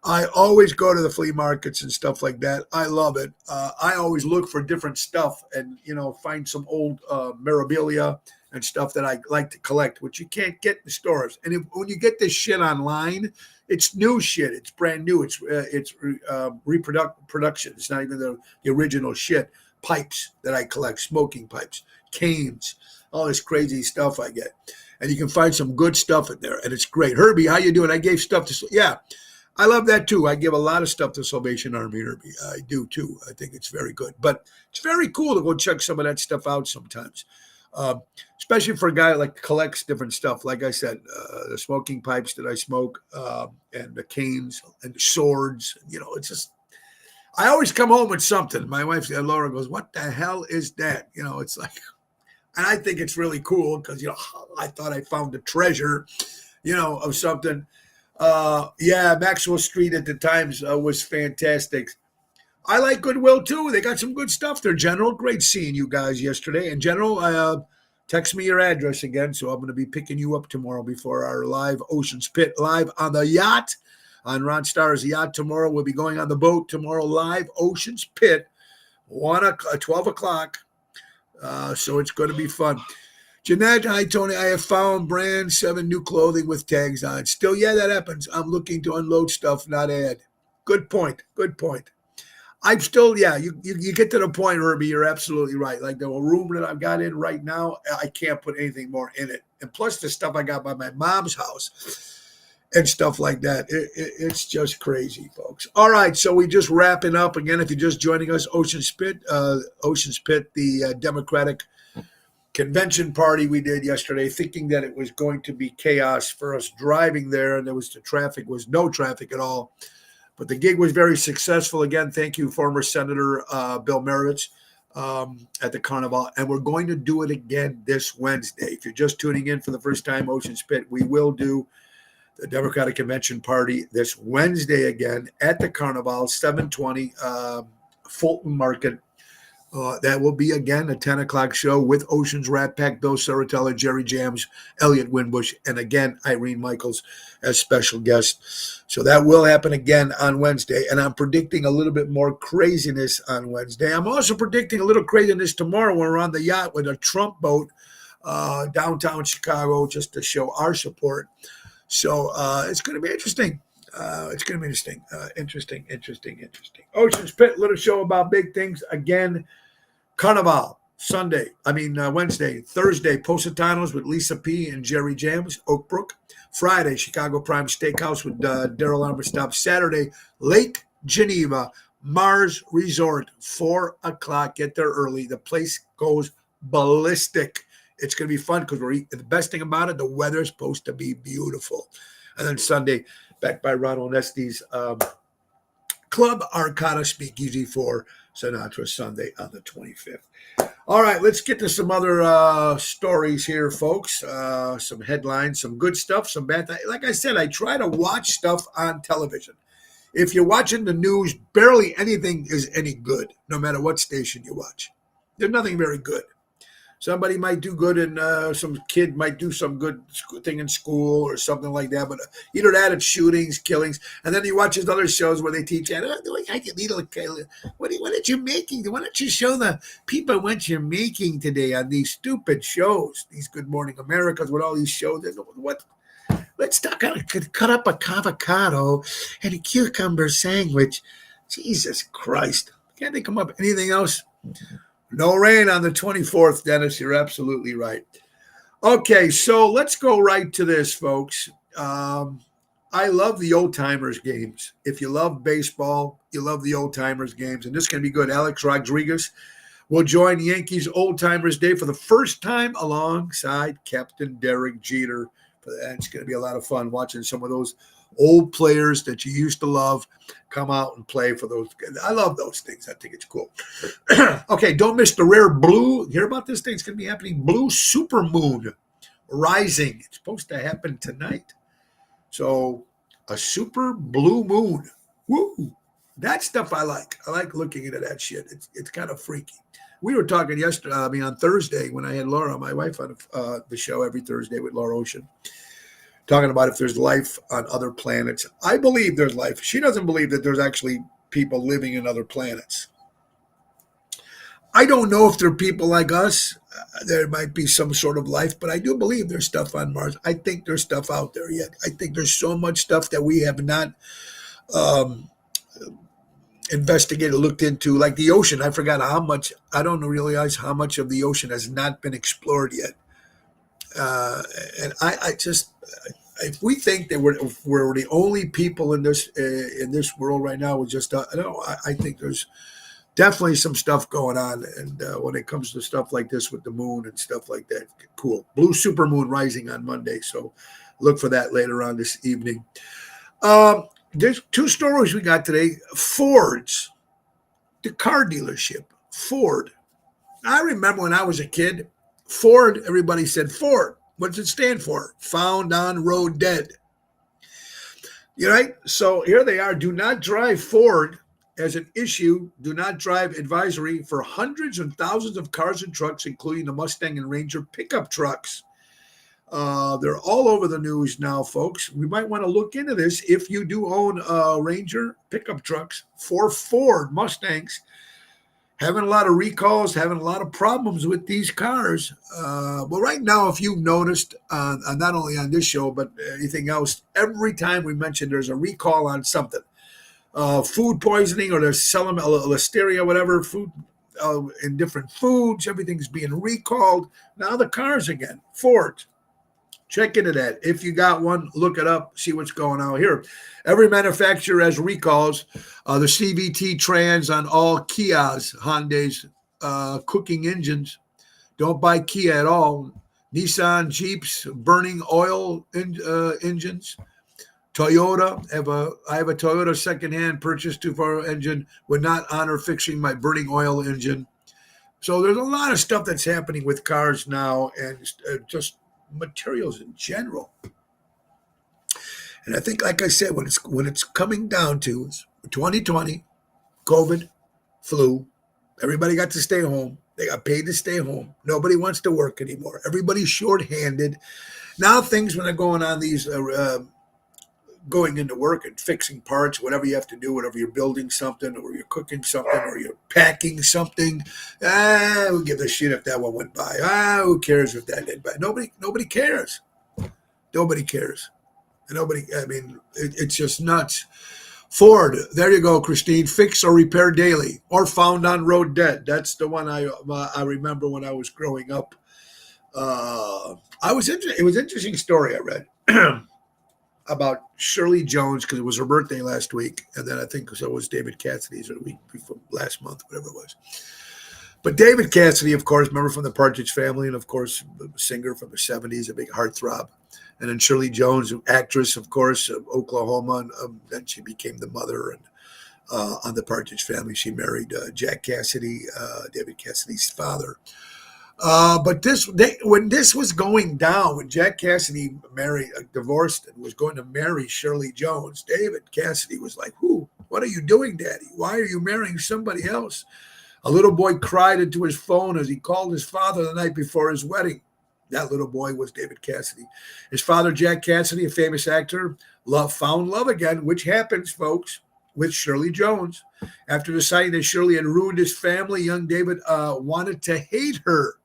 I always go to the flea markets and stuff like that. I love it. I always look for different stuff and, find some old memorabilia and stuff that I like to collect, which you can't get in the stores. And when you get this shit online, it's new shit. It's brand new. It's production. It's not even the original shit. Pipes that I collect, smoking pipes, canes, all this crazy stuff I get. And you can find some good stuff in there, and it's great. Herbie, how you doing? I gave stuff to, yeah, I love that too. I give a lot of stuff to Salvation Army, Herbie. I do too. I think it's very good. But it's very cool to go check some of that stuff out sometimes. Especially for a guy that collects different stuff. Like I said, the smoking pipes that I smoke, and the canes and the swords. It's just, I always come home with something. My wife, Laura, goes, "What the hell is that?" It's like, and I think it's really cool because, I thought I found a treasure, of something. Maxwell Street at the Times was fantastic. I like Goodwill too. They got some good stuff there, General. Great seeing you guys yesterday. And General, text me your address again, so I'm going to be picking you up tomorrow before our live Ocean's Pit live on the yacht, on Ron Starr's yacht tomorrow. We'll be going on the boat tomorrow live Ocean's Pit, 12 o'clock. So it's going to be fun. Jeanette, hi, Tony. I have found brand 7 new clothing with tags on. Still, yeah, that happens. I'm looking to unload stuff, not add. Good point. I'm still, you get to the point, Herbie, you're absolutely right. Like the room that I've got in right now, I can't put anything more in it. And plus the stuff I got by my mom's house and stuff like that. It's just crazy, folks. All right, so we just wrapping up. Again, if you're just joining us, Ocean's Pit, the Democratic convention party we did yesterday, thinking that it was going to be chaos for us driving there, and was no traffic at all. But the gig was very successful. Again, thank you, former Senator Bill Marovitz, at the Carnival. And we're going to do it again this Wednesday. If you're just tuning in for the first time, Ocean's Pit, we will do the Democratic Convention Party this Wednesday again at the Carnival, 720 Fulton Market. That will be, again, a 10 o'clock show with Ocean's Rat Pack, Bill Saratella, Jerry Jams, Elliot Winbush, and again, Irene Michaels as special guests. So that will happen again on Wednesday. And I'm predicting a little bit more craziness on Wednesday. I'm also predicting a little craziness tomorrow when we're on the yacht with a Trump boat downtown Chicago, just to show our support. So it's going to be interesting. Interesting. Ocean's Pit, little show about big things. Again, Carnival, Wednesday. Thursday, Positanos with Lisa P. and Jerry Jams, Oakbrook. Friday, Chicago Prime Steakhouse with Daryl Armstrong. Saturday, Lake Geneva, Mars Resort, 4 o'clock. Get there early. The place goes ballistic. It's going to be fun because the best thing about it, the weather is supposed to be beautiful. And then Sunday, back by Ronald Nesti's Club Arcada Speakeasy for Sinatra Sunday on the 25th. All right, let's get to some other stories here, folks. Some headlines, some good stuff, some bad. Like I said, I try to watch stuff on television. If you're watching the news, barely anything is any good, no matter what station you watch. There's nothing very good. Somebody might do good, and some kid might do some good thing in school or something like that. But either that, it's shootings, killings, and then you watch his other shows where they teach you, what are you making? Why don't you show the people what you're making today on these stupid shows, these Good Morning Americas with all these shows? What? Let's talk. Cut up a avocado and a cucumber sandwich. Jesus Christ! Can't they come up with anything else? No rain on the 24th, Dennis. You're absolutely right. Okay, so let's go right to this, folks. I love the old timers games. If you love baseball, you love the old timers games, and this is going to be good. Alex Rodriguez will join Yankees Old Timers Day for the first time alongside Captain Derek Jeter. It's going to be a lot of fun watching some of those old players that you used to love come out and play for those. I love those things. I think it's cool. Okay, don't miss the rare blue. Hear about this thing? It's going to be happening. Blue supermoon rising. It's supposed to happen tonight. So a super blue moon. Woo! That stuff I like. I like looking into that shit. It's kind of freaky. We were talking yesterday, on Thursday when I had Laura, my wife, on the show every Thursday with Laura Ocean, talking about if there's life on other planets. I believe there's life. She doesn't believe that there's actually people living in other planets. I don't know if they're people like us. There might be some sort of life, but I do believe there's stuff on Mars. I think there's stuff out there yet. I think there's so much stuff that we have not um, investigated, looked into, like the ocean. I forgot how much. I don't realize how much of the ocean has not been explored yet. And I just, if we think that we're the only people in this world right now, with just no, I think there's definitely some stuff going on. And when it comes to stuff like this with the moon and stuff like that, cool. Blue supermoon rising on Monday, so look for that later on this evening. There's two stories we got today. Ford's, the car dealership, Ford. I remember when I was a kid, Ford, everybody said Ford. What does it stand for? Found on road dead. You right? So here they are. Do not drive Ford as an issue. Do not drive advisory for hundreds and thousands of cars and trucks, including the Mustang and Ranger pickup trucks. They're all over the news now, folks. We might want to look into this if you do own Ranger pickup trucks for Ford Mustangs. Having a lot of recalls, having a lot of problems with these cars. But right now, if you've noticed, not only on this show, but anything else, every time we mention there's a recall on something. Food poisoning, or they're selling listeria, whatever, food in different foods, everything's being recalled. Now the cars again, Ford. Check into that. If you got one, look it up, see what's going on here. Every manufacturer has recalls. The CVT trans on all Kias, Hyundai's cooking engines. Don't buy Kia at all. Nissan Jeeps, burning oil engines. Toyota, I have a Toyota secondhand purchase 2.4 engine, would not honor fixing my burning oil engine. So there's a lot of stuff that's happening with cars now, and just materials in general. And I think, like I said, when it's coming down to 2020, COVID, flu, everybody got to stay home. They got paid to stay home. Nobody wants to work anymore. Everybody's shorthanded. Now things, when they're going on these going into work and fixing parts, whatever you have to do, whatever you're building something, or you're cooking something, or you're packing something. Who gives a shit if that one went by? Who cares if that did by? Nobody cares. Nobody cares. I mean, it's just nuts. Ford, there you go, Christine. Fix or repair daily, or found on road dead. That's the one I remember when I was growing up. It was an interesting story I read. About Shirley Jones, because it was her birthday last week, and then I think so was David Cassidy's, or the week before, last month, whatever it was. But David Cassidy, of course, remember, from the Partridge Family, and of course, a singer from the 70s, a big heartthrob. And then Shirley Jones, actress, of course, of Oklahoma, and then she became the mother. And on the Partridge Family, she married Jack Cassidy, David Cassidy's father. But when this was going down, when Jack Cassidy divorced and was going to marry Shirley Jones, David Cassidy was like, "Who? What are you doing, Daddy? Why are you marrying somebody else?" A little boy cried into his phone as he called his father the night before his wedding. That little boy was David Cassidy. His father, Jack Cassidy, a famous actor, found love again, which happens, folks, with Shirley Jones. After deciding that Shirley had ruined his family, young David wanted to hate her.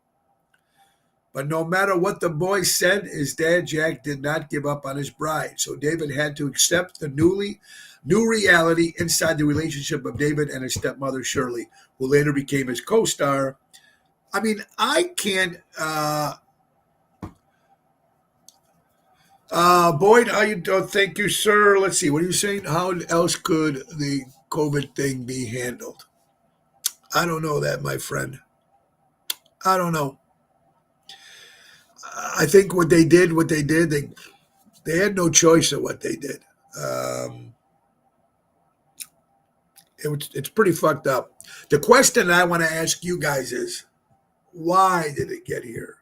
But no matter what the boy said, his dad, Jack, did not give up on his bride. So David had to accept the new reality inside the relationship of David and his stepmother, Shirley, who later became his co-star. I mean, I can't Boyd, how you doing? Thank you, sir. Let's see. What are you saying? How else could the COVID thing be handled? I don't know that, my friend. I don't know. I think what they did, they had no choice of what they did. Um, it's pretty fucked up. The question I want to ask you guys is, why did it get here?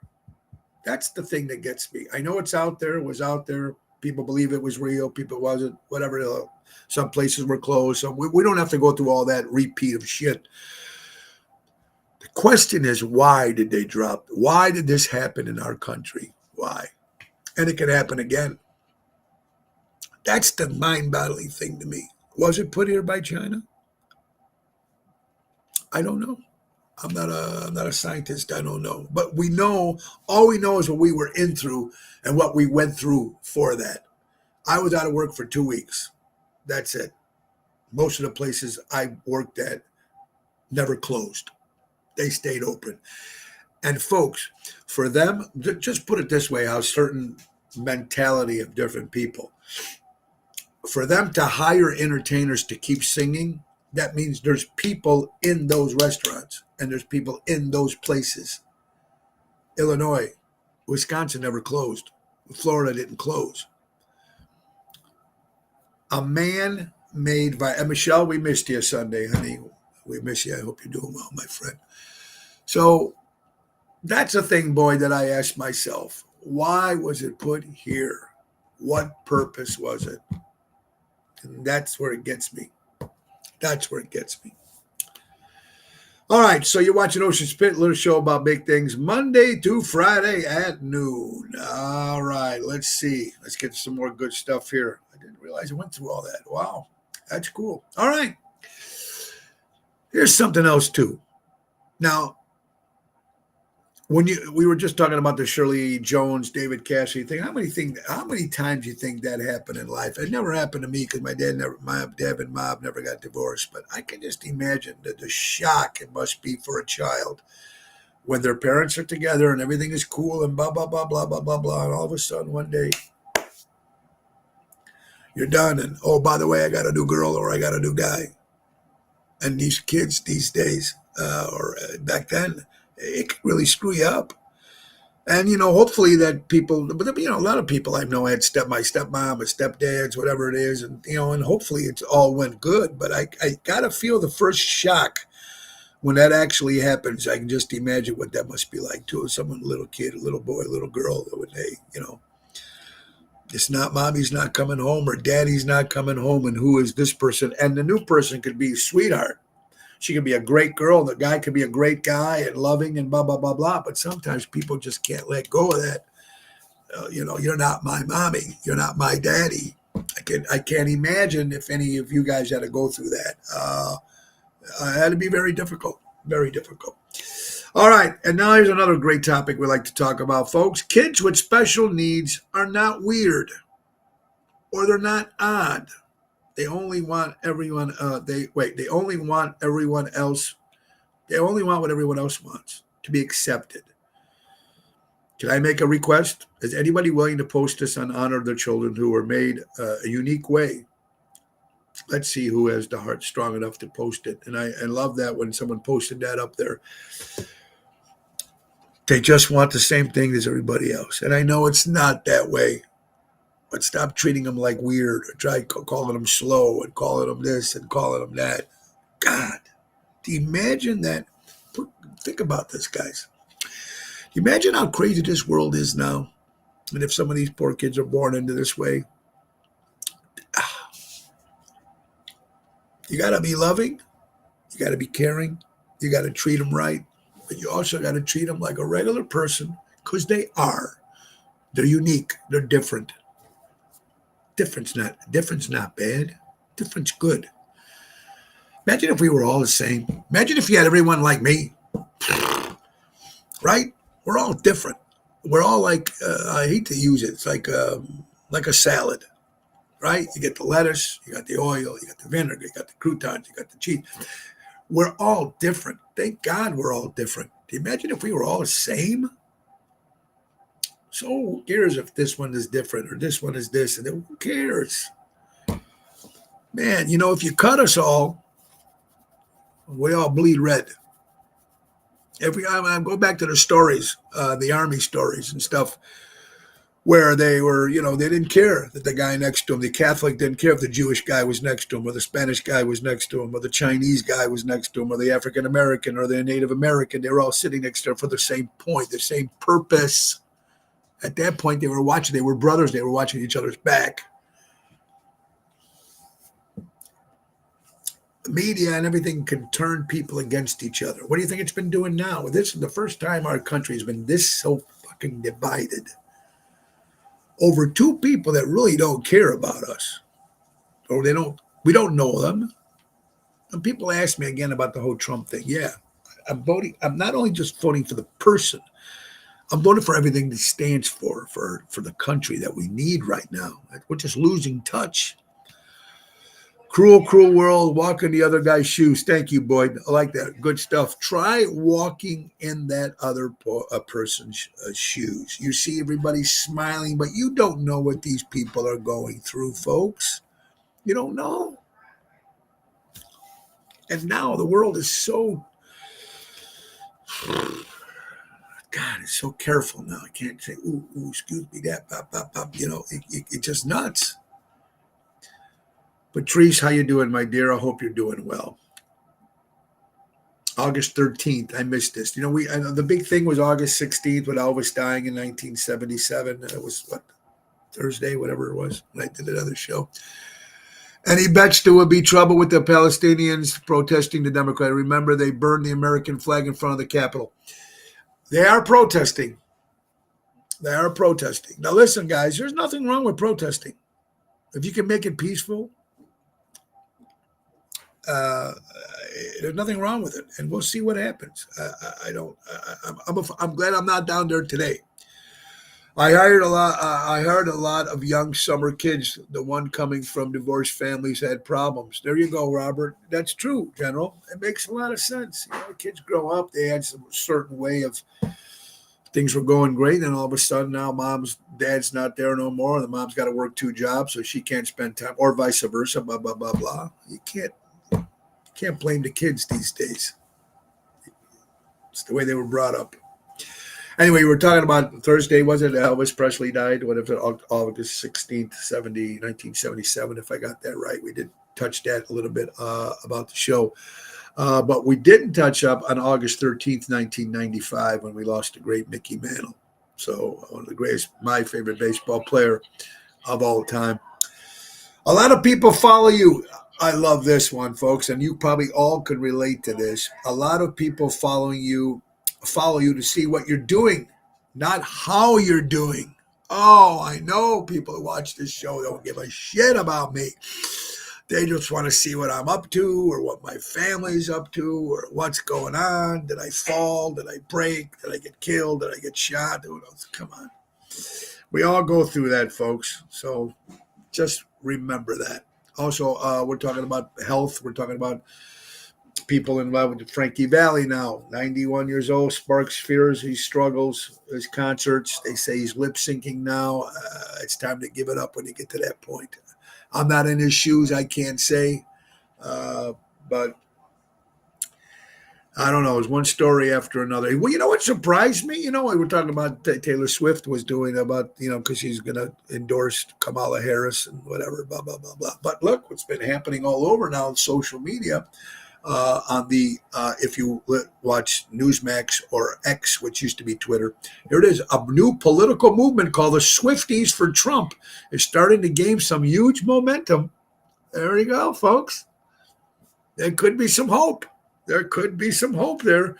That's the thing that gets me. I know it's out there. It was out there. People believe it was real. People wasn't. Whatever. Some places were closed. So we don't have to go through all that repeat of shit. The question is, why did they drop? Why did this happen in our country? Why? And it could happen again. That's the mind-boggling thing to me. Was it put here by China? I don't know. I'm not a scientist. I don't know. But we know, all we know is what we were in through and what we went through for that. I was out of work for 2 weeks. That's it. Most of the places I worked at never closed. They stayed open. And folks, for them, just put it this way, how certain mentality of different people, for them to hire entertainers to keep singing, that means there's people in those restaurants and there's people in those places. Illinois, Wisconsin never closed. Florida didn't close. A man made by, and Michelle, we missed you Sunday, honey. We miss you. I hope you're doing well, my friend. So that's a thing, boy, that I asked myself. Why was it put here? What purpose was it? And that's where it gets me. That's where it gets me. All right, so you're watching Ocean Spit, little show about big things, Monday to Friday at noon. All right, let's see. Let's get some more good stuff here. I didn't realize I went through all that. Wow, that's cool. All right. Here's something else, too. Now, we were just talking about the Shirley Jones, David Cassidy thing. How many times do you think that happened in life? It never happened to me because my dad and mom never got divorced. But I can just imagine the shock it must be for a child when their parents are together and everything is cool and blah blah blah blah blah blah blah, and all of a sudden one day you're done, and oh, by the way, I got a new girl or I got a new guy. And these kids these days, or back then, it could really screw you up. And, hopefully that people, but, a lot of people I know had my stepmom or stepdads, whatever it is. And, and hopefully it all went good. But I got to feel the first shock when that actually happens. I can just imagine what that must be like too. Someone, a little kid, a little boy, a little girl, when they, it's not mommy's not coming home or daddy's not coming home. And who is this person? And the new person could be a sweetheart. She could be a great girl. The guy could be a great guy and loving and blah, blah, blah, blah. But sometimes people just can't let go of that. You're not my mommy. You're not my daddy. I can't imagine if any of you guys had to go through that. It had to be very difficult. Very difficult. All right. And now here's another great topic we like to talk about, folks. Kids with special needs are not weird or they're not odd. They only want everyone. They only want everyone else. They only want what everyone else wants, to be accepted. Can I make a request? Is anybody willing to post this on Honor of Their Children who were made a unique way? Let's see who has the heart strong enough to post it. And I love that when someone posted that up there. They just want the same thing as everybody else. And I know it's not that way. But stop treating them like weird or try calling them slow and calling them this and calling them that. God, do you imagine that? Think about this, guys. Do you imagine how crazy this world is now? And if some of these poor kids are born into this way, you got to be loving. You got to be caring. You got to treat them right. But you also got to treat them like a regular person because they are. They're unique. They're different. Difference not bad. Difference good. Imagine if we were all the same. Imagine if you had everyone like me. Right? We're all different. We're all like, I hate to use it. It's like a salad. Right? You get the lettuce, you got the oil, you got the vinegar, you got the croutons, you got the cheese. We're all different. Thank God we're all different. Do you imagine if we were all the same? So who cares if this one is different or this one is this? And then who cares? Man, if you cut us all, we all bleed red. I go back to the stories, the army stories and stuff, where they were, they didn't care that the guy next to him, the Catholic didn't care if the Jewish guy was next to him or the Spanish guy was next to him or the Chinese guy was next to him or the African American or the Native American. They were all sitting next to him for the same point, the same purpose. At that point, they were watching, they were brothers, they were watching each other's back. The media and everything can turn people against each other. What do you think it's been doing now? This is the first time our country has been this so fucking divided over two people that really don't care about us, or we don't know them. And people ask me again about the whole Trump thing. Yeah, I'm voting. I'm not only just voting for the person, I'm voting for everything that stands for the country that we need right now. We're just losing touch. Cruel, cruel world, walk in the other guy's shoes. Thank you, Boyd. I like that. Good stuff. Try walking in that other person's shoes. You see everybody smiling, but you don't know what these people are going through, folks. You don't know. And now the world is so, God, it's so careful now. I can't say, ooh, excuse me, that, pop, pop, pop. It's just nuts. Patrice, how you doing, my dear? I hope you're doing well. August 13th, I missed this. The big thing was August 16th with Elvis dying in 1977. It was, Thursday, whatever it was, when I did another show. And he bets there would be trouble with the Palestinians protesting the Democrat. Remember, they burned the American flag in front of the Capitol. They are protesting. They are protesting. Now, listen, guys, there's nothing wrong with protesting. If you can make it peaceful, there's nothing wrong with it, and we'll see what happens. I'm glad I'm not down there today. I heard a lot of young summer kids. The one coming from divorced families had problems. There you go, Robert. That's true, General. It makes a lot of sense. Kids grow up. They had some certain way of things were going great, and all of a sudden now dad's not there no more. The mom's got to work 2 jobs, so she can't spend time, or vice versa. Blah blah blah blah. You can't blame the kids these days. It's the way they were brought up. Anyway, we were talking about Thursday, was it? Elvis Presley died, August 16th, 1977, if I got that right. We did touch that a little bit about the show. But we didn't touch up on August 13th, 1995, when we lost the great Mickey Mantle. So one of the greatest, my favorite baseball player of all time. A lot of people follow you. I love this one, folks, and you probably all could relate to this. A lot of people follow you to see what you're doing, not how you're doing. Oh, I know people who watch this show don't give a shit about me. They just want to see what I'm up to or what my family's up to or what's going on. Did I fall? Did I break? Did I get killed? Did I get shot? Who knows? Come on. We all go through that, folks. So just remember that. Also, we're talking about health. We're talking about people involved with Frankie Valli now, 91 years old, sparks fears. He struggles. His concerts, they say he's lip syncing now. It's time to give it up when you get to that point. I'm not in his shoes, I can't say. But I don't know. It's one story after another. Well, you know what surprised me? We were talking about Taylor Swift was doing about, because she's going to endorse Kamala Harris and whatever, blah, blah, blah, blah. But look, what's been happening all over now on social media. If you watch Newsmax or X, which used to be Twitter, here it is. A new political movement called the Swifties for Trump is starting to gain some huge momentum. There you go, folks. There could be some hope. There could be some hope there.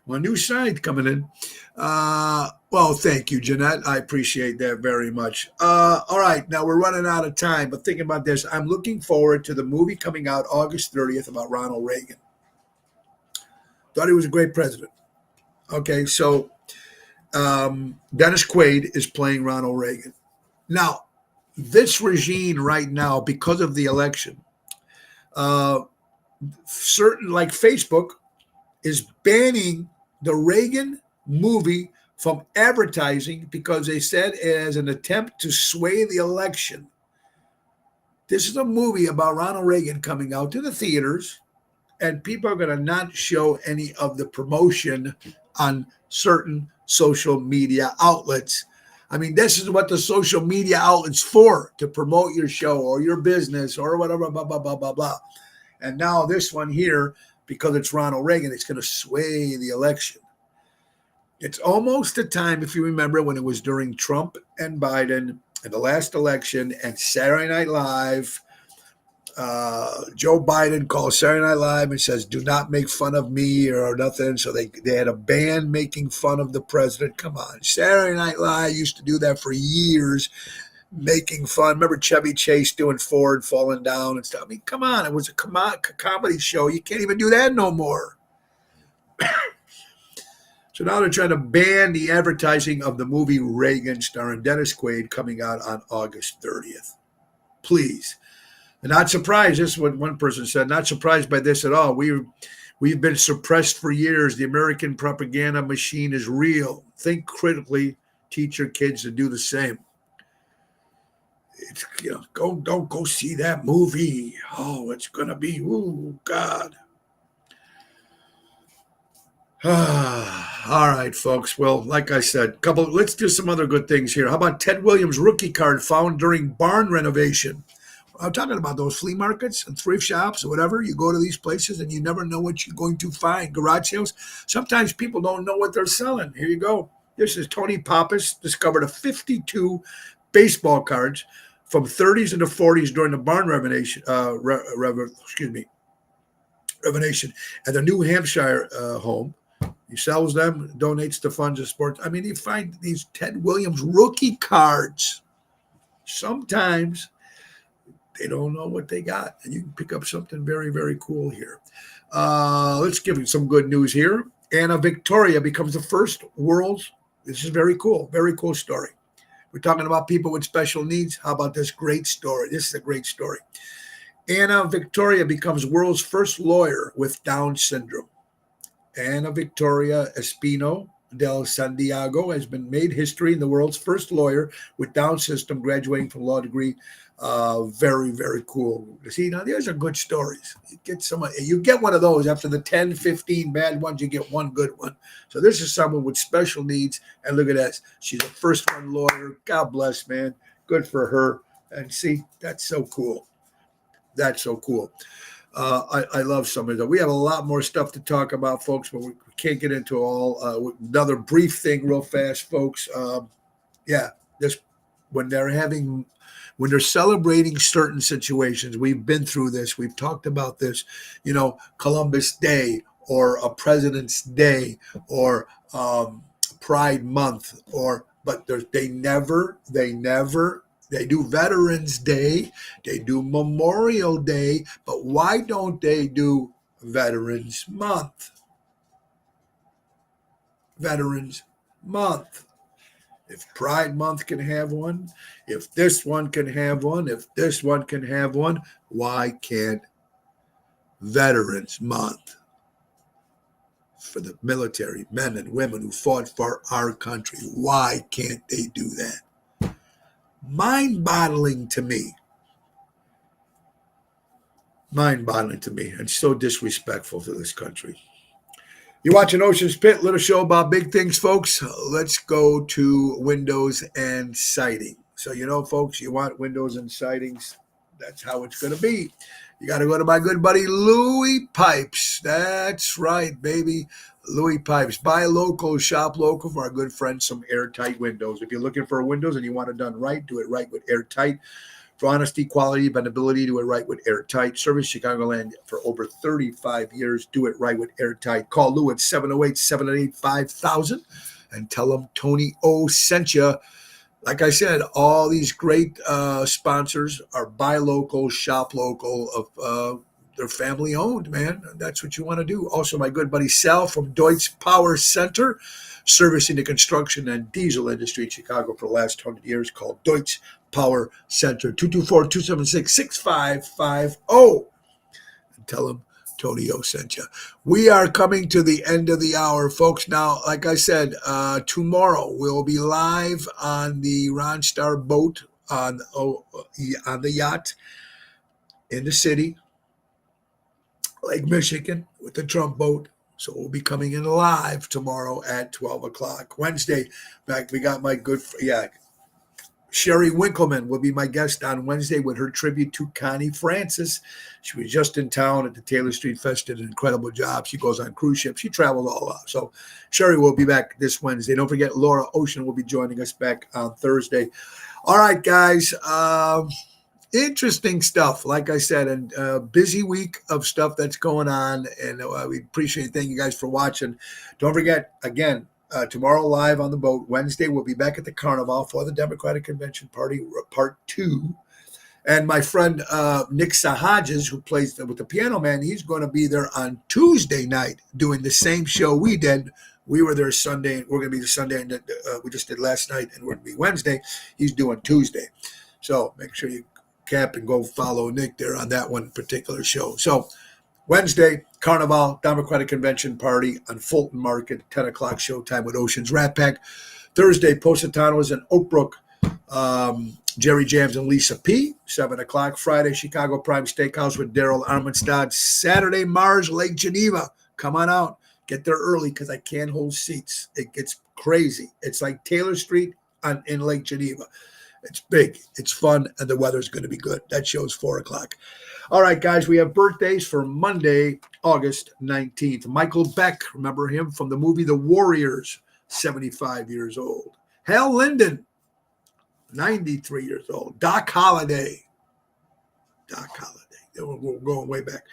One new side coming in. Well, thank you, Jeanette. I appreciate that very much. All right, now we're running out of time, but thinking about this, I'm looking forward to the movie coming out August 30th about Ronald Reagan. Thought he was a great president. Okay, so Dennis Quaid is playing Ronald Reagan. Now, this regime right now, because of the election, certain like Facebook is banning the Reagan movie from advertising because they said it as an attempt to sway the election. This is a movie about Ronald Reagan coming out to the theaters, and people are going to not show any of the promotion on certain social media outlets. I mean, this is what the social media outlets for, to promote your show or your business or whatever, blah, blah, blah, blah, blah. And now this one here, because it's Ronald Reagan, it's going to sway the election. It's almost the time, if you remember, when it was during Trump and Biden and the last election and Saturday Night Live. Joe Biden calls Saturday Night Live and says, do not make fun of me or nothing. So they had a ban making fun of the president. Come on. Saturday Night Live used to do that for years, making fun. Remember Chevy Chase doing Ford falling down and stuff? I mean, come on. It was a comedy show. You can't even do that no more. So now they're trying to ban the advertising of the movie Reagan starring Dennis Quaid coming out on August 30th. Please. And not surprised, this is what one person said, not surprised by this at all. We've been suppressed for years. The American propaganda machine is real. Think critically, teach your kids to do the same. It's, don't go see that movie. Oh, it's gonna be, ooh, God. All right, folks. Well, like I said, let's do some other good things here. How about Ted Williams rookie card found during barn renovation? I'm talking about those flea markets and thrift shops or whatever. You go to these places and you never know what you're going to find. Garage sales. Sometimes people don't know what they're selling. Here you go. This is Tony Pappas discovered a 52 baseball cards from 30s into 40s during the barn renovation. Renovation at the New Hampshire home. He sells them, donates to funds of sports. I mean, you find these Ted Williams rookie cards. Sometimes they don't know what they got, and you can pick up something very, very cool here. Let's give you some good news here. Anna Victoria becomes the first this is very cool story. We're talking about people with special needs. How about this great story? This is a great story. Anna Victoria becomes world's first lawyer with Down syndrome. Anna Victoria Espino del Santiago has been made history in the world's first lawyer with Down syndrome, graduating from law degree. Very, very cool. See, now these are good stories. You get one of those after the 10, 15 bad ones, you get one good one. So this is someone with special needs. And look at that. She's a first-run lawyer. God bless, man. Good for her. And see, that's so cool. That's so cool. I love some of that. We have a lot more stuff to talk about, folks, but we can't get into all. Another brief thing real fast, folks. When they're celebrating certain situations, we've been through this. We've talked about this, Columbus Day or a President's Day or Pride Month, but they do Veterans Day, they do Memorial Day, but why don't they do Veterans Month? Veterans Month. If Pride Month can have one, if this one can have one, if this one can have one, why can't Veterans Month? For the military men and women who fought for our country, why can't they do that? Mind-boggling to me, and so disrespectful to this country. You're watching Ocean's Pit, little show about big things, folks. Let's go to windows and siding. So, folks, you want windows and sidings, that's how it's going to be. You got to go to my good buddy Louis Pipes. That's right, baby. Louis Pipes. Buy local, shop local for our good friends, some Airtight windows. If you're looking for windows and you want it done right, do it right with Airtight. For honesty, quality, dependability, do it right with Airtight. Service Chicagoland for over 35 years. Do it right with Airtight. Call Lou at 708-788-5000 and tell him Tony O sent you. Like I said, all these great sponsors are buy local, shop local. They're family owned, man. That's what you want to do. Also, my good buddy Sal from Deutsch Power Center, servicing the construction and diesel industry in Chicago for the last 100 years, called Deutsch Power Center, 224-276-6550. And tell him Tony O sent you. We are coming to the end of the hour, folks. Now, like I said, tomorrow we'll be live on the Ron Star boat on the yacht in the city, Lake Michigan, with the Trump boat. So we'll be coming in live tomorrow at 12 o'clock. Wednesday, we got my good, Sherry Winkleman will be my guest on Wednesday with her tribute to Connie Francis. She was just in town at the Taylor Street Fest, did an incredible job. She goes on cruise ships. She traveled all out. So Sherry will be back this Wednesday. Don't forget, Laura Ocean will be joining us back on Thursday. All right, guys. Interesting stuff, like I said, and busy week of stuff that's going on. And we appreciate it. Thank you guys for watching. Don't forget, again, tomorrow live on the boat. Wednesday, we'll be back at the Carnival for the Democratic Convention Party, Part 2. And my friend Nick Sahajas, who plays with the Piano Man, he's going to be there on Tuesday night doing the same show we did. We were there Sunday. We're going to be the Sunday, and we just did last night, and we're going to be Wednesday. He's doing Tuesday. So make sure you cap and go follow Nick there on that one particular show. So Wednesday, Carnival, Democratic Convention Party on Fulton Market, 10 o'clock showtime with Ocean's Rat Pack. Thursday, Positano's in Oak Brook, Jerry Jams and Lisa P., 7 o'clock. Friday, Chicago Prime Steakhouse with Daryl Armenstad. Saturday, Mars, Lake Geneva. Come on out. Get there early because I can't hold seats. It gets crazy. It's like Taylor Street in Lake Geneva. It's big. It's fun, and the weather's going to be good. That show's 4 o'clock. All right, guys, we have birthdays for Monday, August 19th. Michael Beck, remember him from the movie The Warriors, 75 years old. Hal Linden, 93 years old. Doc Holliday. We're going way back.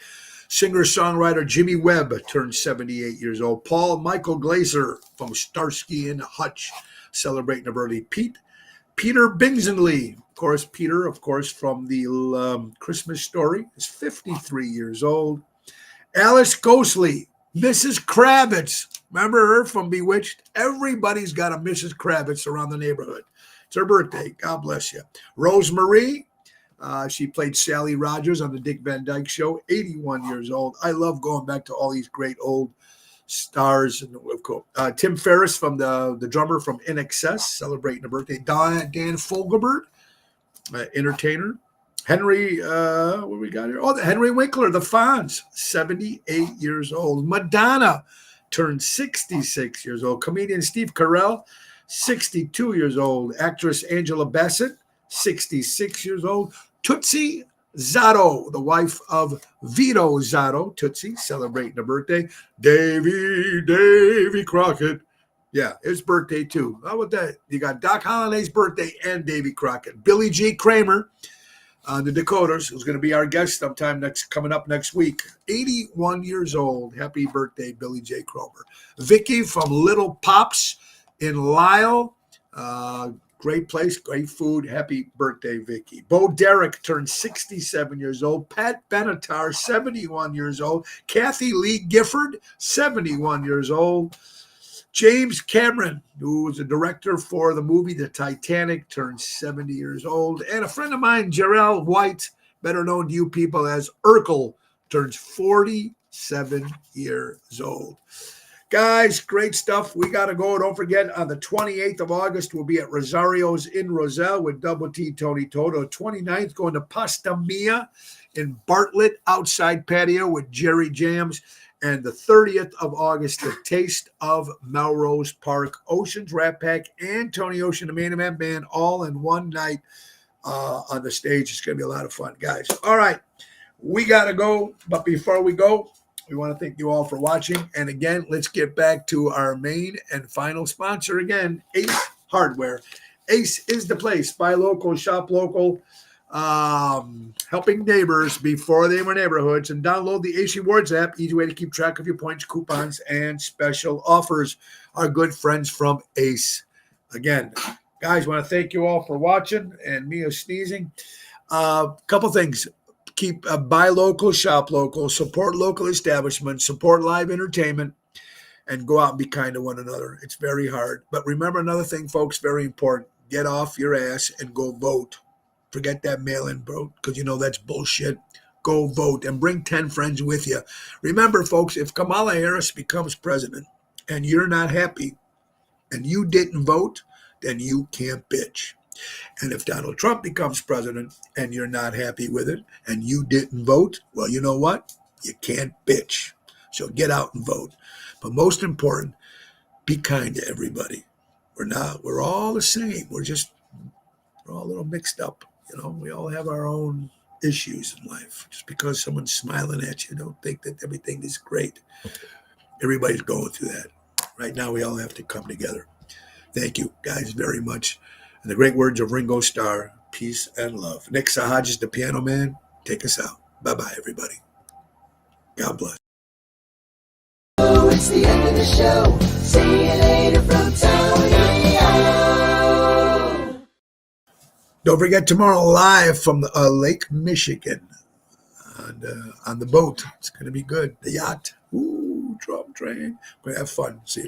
Singer-songwriter Jimmy Webb turned 78 years old. Paul Michael Glaser from Starsky and Hutch, celebrating a birthday. Peter Bingsley, of course, from the Christmas Story, is 53 years old. Alice Ghostley, Mrs. Kravitz. Remember her from Bewitched? Everybody's got a Mrs. Kravitz around the neighborhood. It's her birthday. God bless you. Rosemary, she played Sally Rogers on the Dick Van Dyke Show, 81 years old. I love going back to all these great old stars. And Tim Ferriss, from the drummer from INXS, celebrating a birthday. Dan Fogelberg, entertainer. Henry, what we got here? Oh, Henry Winkler, the Fonz, 78 years old. Madonna turned 66 years old. Comedian Steve Carell, 62 years old. Actress Angela Bassett, 66 years old. Tootsie Zotto, the wife of Vito Zotto, Tootsie, celebrating a birthday. Davy Crockett. Yeah, his birthday too. How about that? You got Doc Holliday's birthday and Davy Crockett. Billy G. Kramer on the Dakotas, who's going to be our guest sometime coming up next week. 81 years old. Happy birthday, Billy J. Kramer. Vicky from Little Pops in Lisle. Great place, great food. Happy birthday, Vicky. Bo Derek turned 67 years old. Pat Benatar, 71 years old. Kathy Lee Gifford, 71 years old. James Cameron, who was a director for the movie The Titanic, turned 70 years old. And a friend of mine, Jarrell White, better known to you people as Urkel, turns 47 years old. Guys, great stuff. We got to go. Don't forget, on the 28th of August, we'll be at Rosario's in Roselle with Double T Tony Toto. 29th, going to Pasta Mia in Bartlett, outside patio with Jerry Jams. And the 30th of August, the Taste of Melrose Park, Ocean's Rat Pack, and Tony Ocean, the main event band, all in one night on the stage. It's going to be a lot of fun, guys. All right, we got to go. But before we go, we want to thank you all for watching. And again, let's get back to our main and final sponsor again, Ace Hardware. Ace is the place. Buy local, shop local, helping neighbors before they were neighborhoods. And download the Ace Rewards app. Easy way to keep track of your points, coupons, and special offers. Our good friends from Ace. Again, guys, want to thank you all for watching. And Mia sneezing. Couple things. Keep buy local, shop local, support local establishments, support live entertainment, and go out and be kind to one another. It's very hard. But remember another thing, folks, very important. Get off your ass and go vote. Forget that mail-in vote, because you know that's bullshit. Go vote and bring 10 friends with you. Remember, folks, if Kamala Harris becomes president and you're not happy and you didn't vote, then you can't bitch. And if Donald Trump becomes president and you're not happy with it and you didn't vote, well, you know what? You can't bitch. So get out and vote. But most important, be kind to everybody. We're all the same. We're all a little mixed up. We all have our own issues in life. Just because someone's smiling at you, don't think that everything is great. Everybody's going through that. Right now, we all have to come together. Thank you, guys, very much. And the great words of Ringo Starr, peace and love. Nick Sahaj is the piano man. Take us out. Bye-bye, everybody. God bless. Oh, it's the end of the show. See you later from Tony. Don't forget tomorrow live from Lake Michigan on the boat. It's going to be good. The yacht. Ooh, Trump train. We're going to have fun. See you tomorrow.